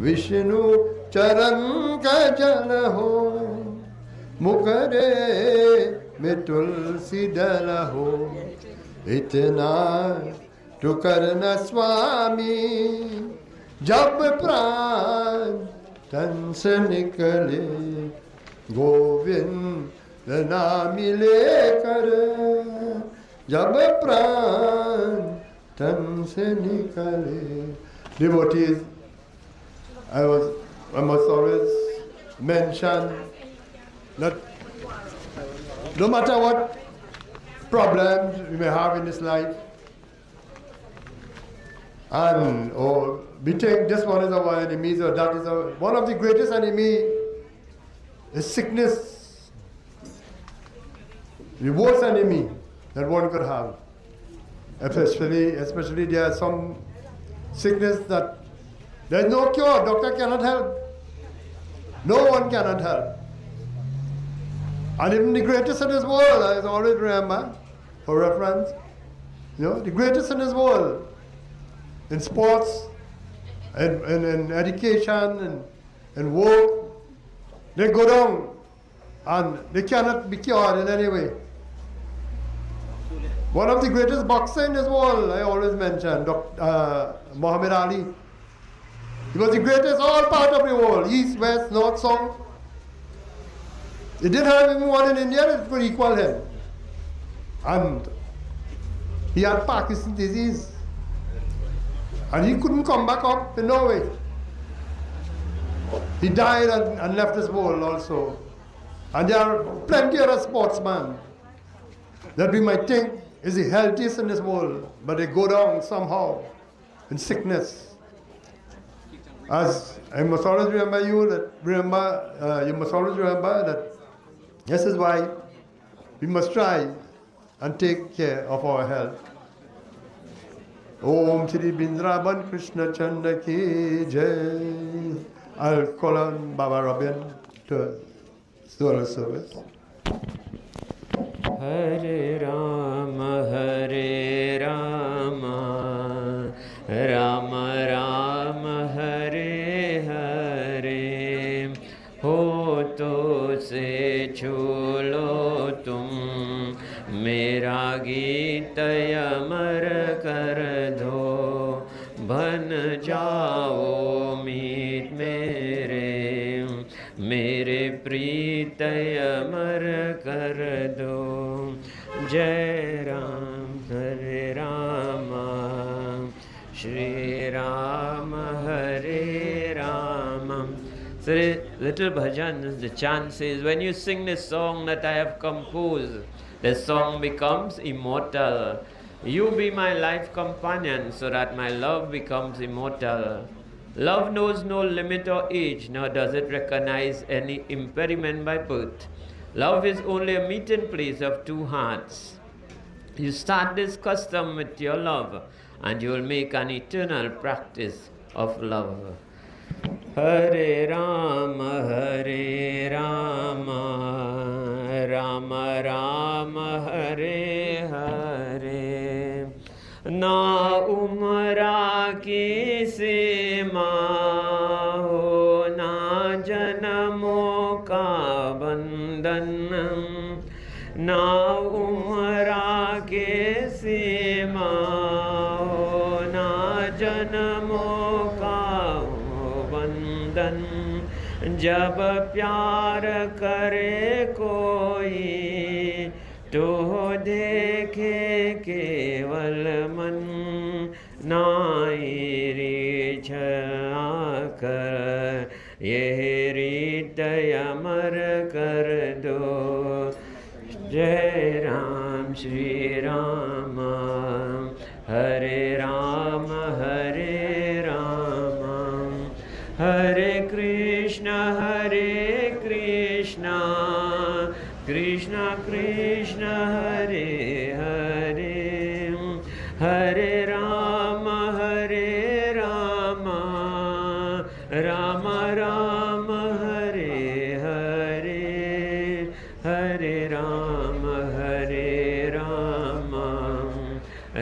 विष्णु चरण का जल हो मुकरे में तुलसी दल हो इतना तो करना स्वामी जब प्राण तन से निकले गोविंद नाम लेकर जब प्राण तन से निकले devotees I must always mention that no matter what problems we may have in this life, and we think this one is our enemy, or that is one of the greatest enemy is sickness. The worst enemy that one could have. Especially there are some sickness that there is no cure, doctor cannot help. No one cannot help. And even the greatest in this world, I always remember, for reference, the greatest in this world, in sports, in education, in work, they go down and they cannot be cured in any way. One of the greatest boxers in this world, I always mention, Muhammad Ali. He was the greatest all part of the world, east, west, north, south. They didn't have anyone in India that could equal him. And he had Parkinson's disease. And he couldn't come back up in Norway. He died and left this world also. And there are plenty of other sportsmen that we might think is the healthiest in this world, but they go down somehow in sickness. As I must always remember you must always remember that this is why we must try and take care of our health. Om Shri Bindraban Krishna Chanda Ki Jai. I'll call on Baba Robin to start the service. Hare Rama, Rama Rama, Hare Hare. Ho to se chulo tum, mera geeta amar kar do, ban jao meet mere preet amar kar do. Jai Ram, Hare Rama, Shri Rama, Hare Rama. So the little bhajans, the chant says, when you sing this song that I have composed, the song becomes immortal. You be my life companion so that my love becomes immortal. Love knows no limit or age, nor does it recognize any impediment by birth. Love is only a meeting place of two hearts. You start this custom with your love, and you will make an eternal practice of love. Hare Rama, Rama Rama, Hare Hare. Na umra ki seema ho, na janamo ka bandhan. Na umra ki seema ho, na janamo ka bandhan. Jab pyar kare koi, to dekhe keval man, nahi richa kar, ye ritaya mar kar do. Jai Ram, Shri Rama, Hare Rama, Hare Rama, Hare Krishna, Krishna Krishna, Hare Hare, Hare Rama,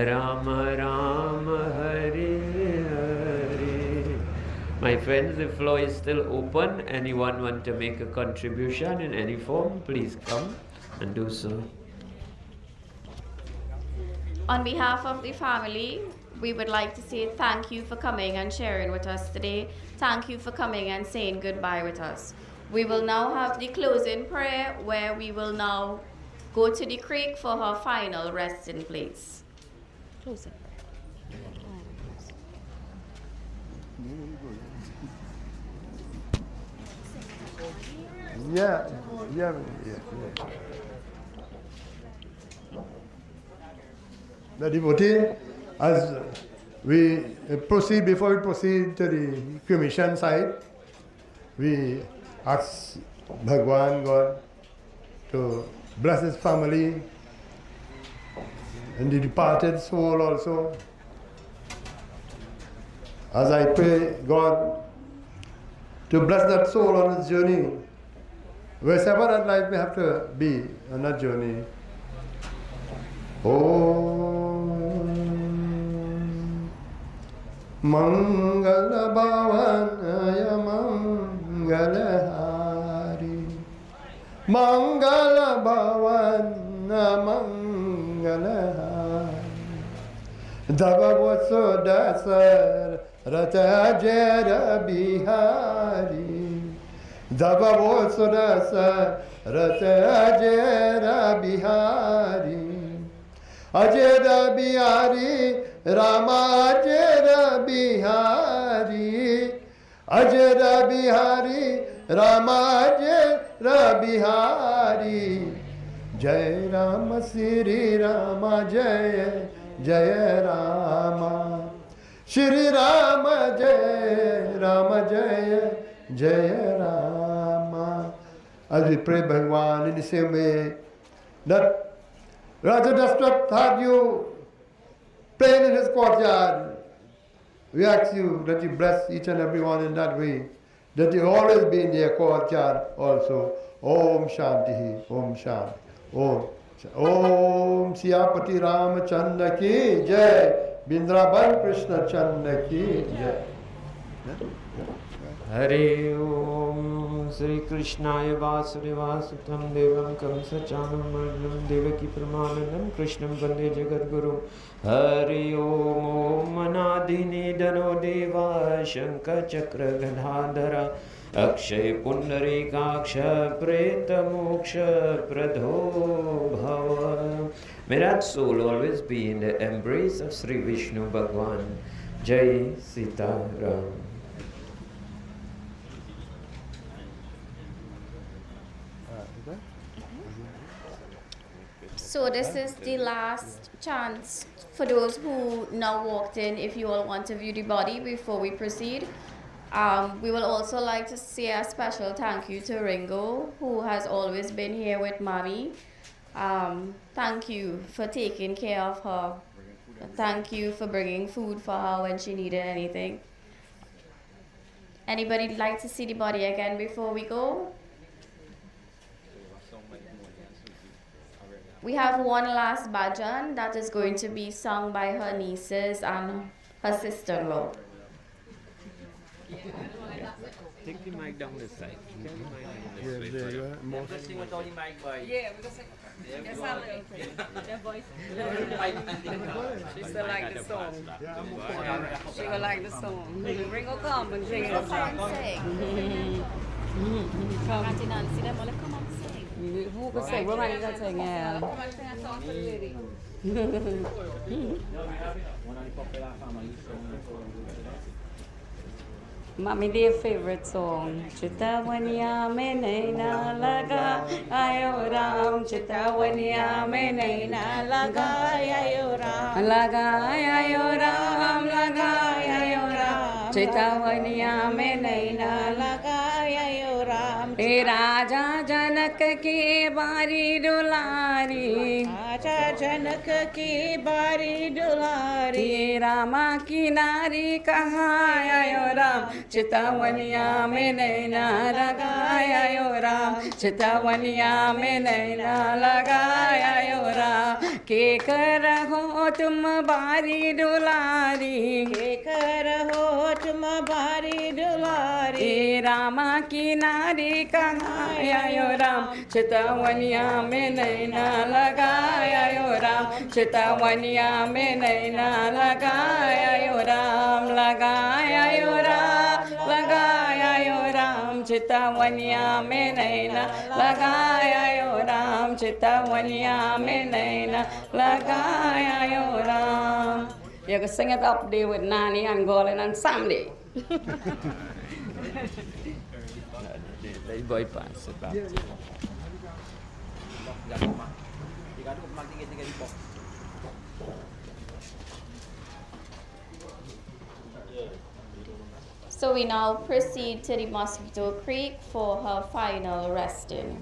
Rama Rama Hare Hare. My friends, the floor is still open. Anyone want to make a contribution in any form, please come and do so. On behalf of the family, we would like to say thank you for coming and sharing with us today. Thank you for coming and saying goodbye with us. We will now have the closing prayer where we will now go to the creek for her final resting place. Closing prayer. Yeah. The devotee, as we proceed, before we proceed to the cremation site, we ask Bhagwan God to bless his family and the departed soul also. As I pray God to bless that soul on its journey, wherever that life may have to be on that journey. Om Mangala Bhavanaya Mangala Hari Mangala Bhavana Mangala Hari Davavotso Dasar Rata Jera Bihari Davavotso Dasar Rata Jera Bihari Ajera Bihari Rama Ajera Bihari Ajera Bihari Rama Ajera Bihari Jai Rama Sri Rama Jai Jai Rama Shri Rama Jai Rama Jai Jai Rama. As we pray Bhagwan in the same way that Raja Dashrath had you playing in his courtyard, we ask you that you bless each and every one in that way, that you always be in their courtyard also. Om Shanti, Om Shanti, Om Siyapati Ramachandra ki Jai, Bindraban Krishna Chandra ki Jai. Hare Om Sri Krishnaya Vasudevasutam Devam Kamsachanam Marnam Devaki Pramanandam Krishnam Vande Jagat Guru. Hare Om Om Manadini Dano Deva Shankar Chakra Gadhadhara Akshay Pundarikaksha Preta Moksha Pradho Bhava. May that soul always be in the embrace of Sri Vishnu Bhagwan. Jai Sita Ram. So this is the last chance for those who now walked in, if you all want to view the body before we proceed. We will also like to say a special thank you to Ringo, who has always been here with Mommy. Thank you for taking care of her. Thank you for bringing food for her when she needed anything. Anybody like to see the body again before we go? We have one last bhajan that is going to be sung by her nieces and her sister-in-law. Take the mic down this side. Yeah, there you are. Let's sing with all the mic by. Yeah, we're going to sing. Yes, I'll their voice. She still like the song. She will like the song. Ringo come and sing it. Come and sing. Come. Auntie Nancy, them all come and sing. Who could sing? We're going to sing, yeah. Mommy, their favorite song. Chitawanya mein naina laga ayo ram. Chitawanya mein naina laga ayo ram. Laga ayo ram, laga ayo ram. Chitawanya mein naina laga ayo ram. Raja Janak ki bari dulari. Raja Janak ki bari dulari. Rama ki nari kaha ayo ram. Chitawanya mein naina lagaya yo ram. Chitawanya mein naina lagaya yo ram. के करहो तुम बारी दुलारी के करहो तुम बारी दुलारी रामा की नारी कहाया यो राम चितवनिया में नैना लगाया यो राम चितवनिया में नैना लगाया यो राम लगाया यो राम लगाया यो राम चितवनिया में नैना लगाया यो राम चितवनिया में नैना लगाया यो Ram. You can sing it up there with Nani and Golin and Sandy. Bypass it back. So we now proceed to the Mosquito Creek for her final resting.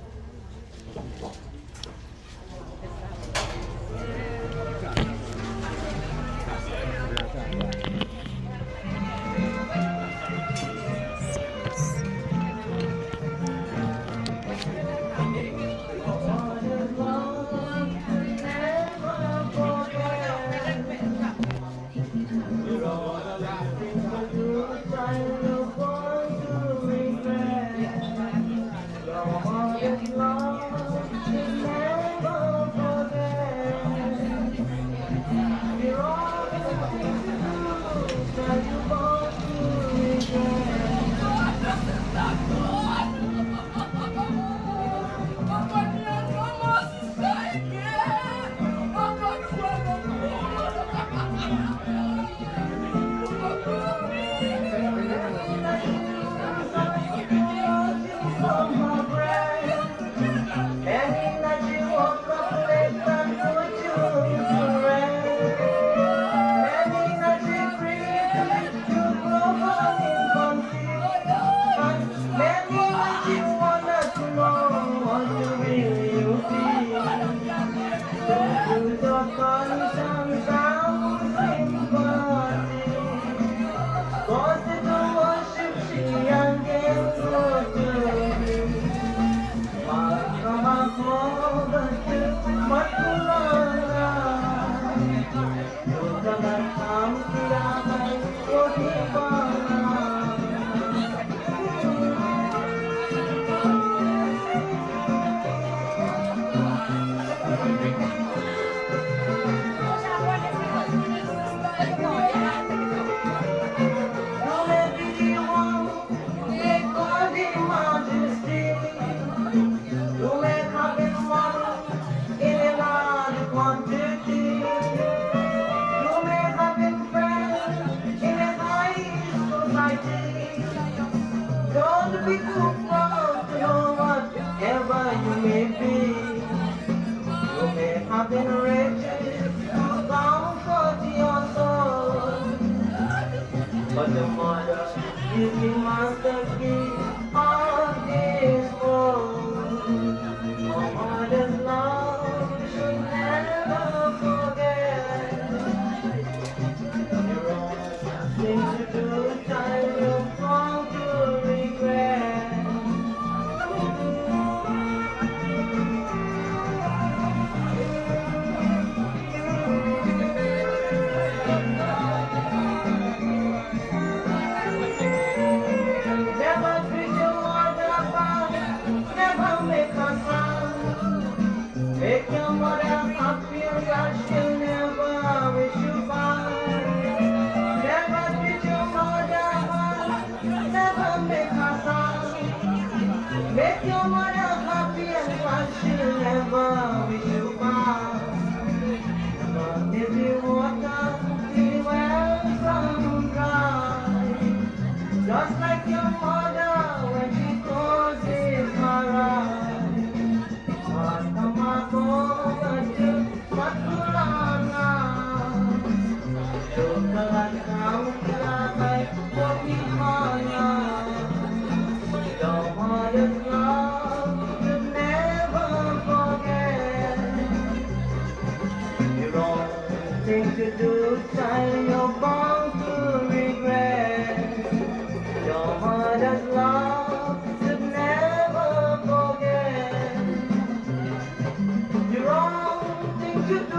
You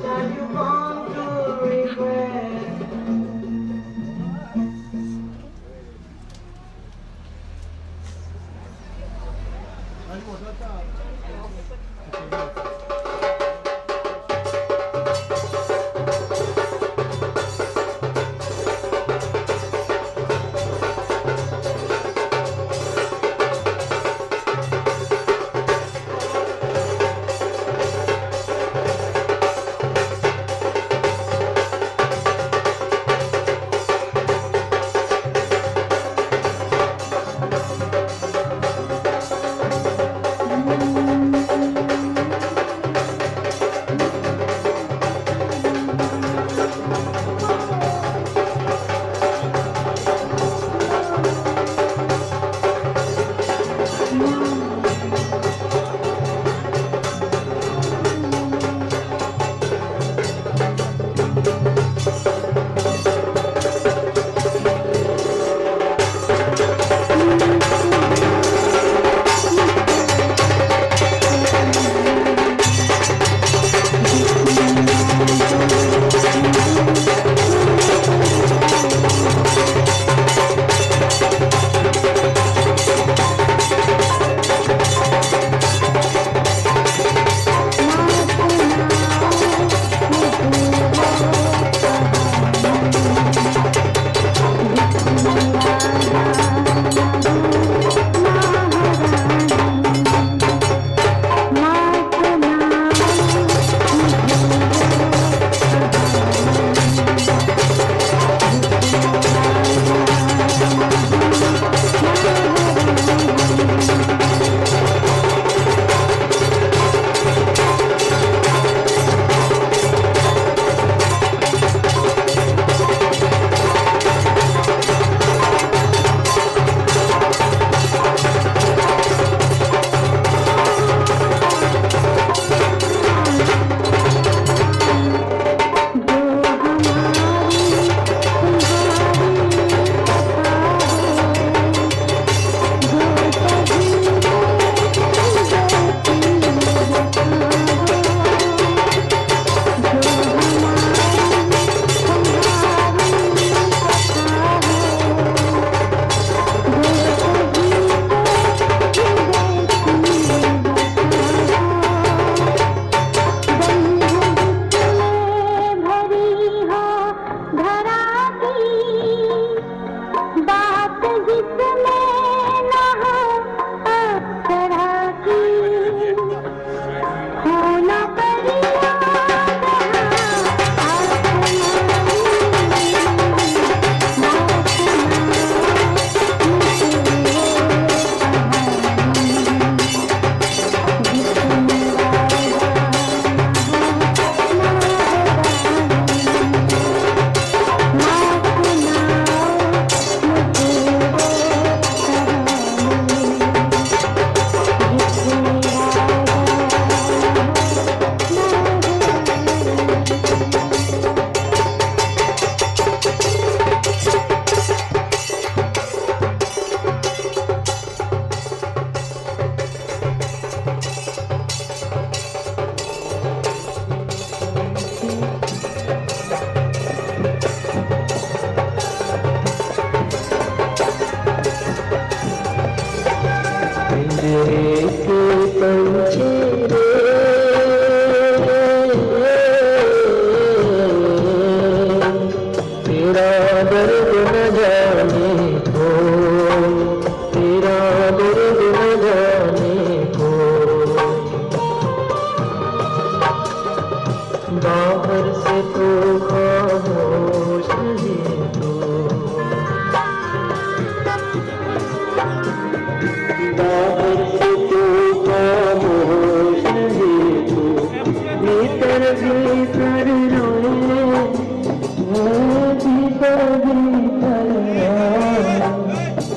that you want to regret.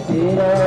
तेरा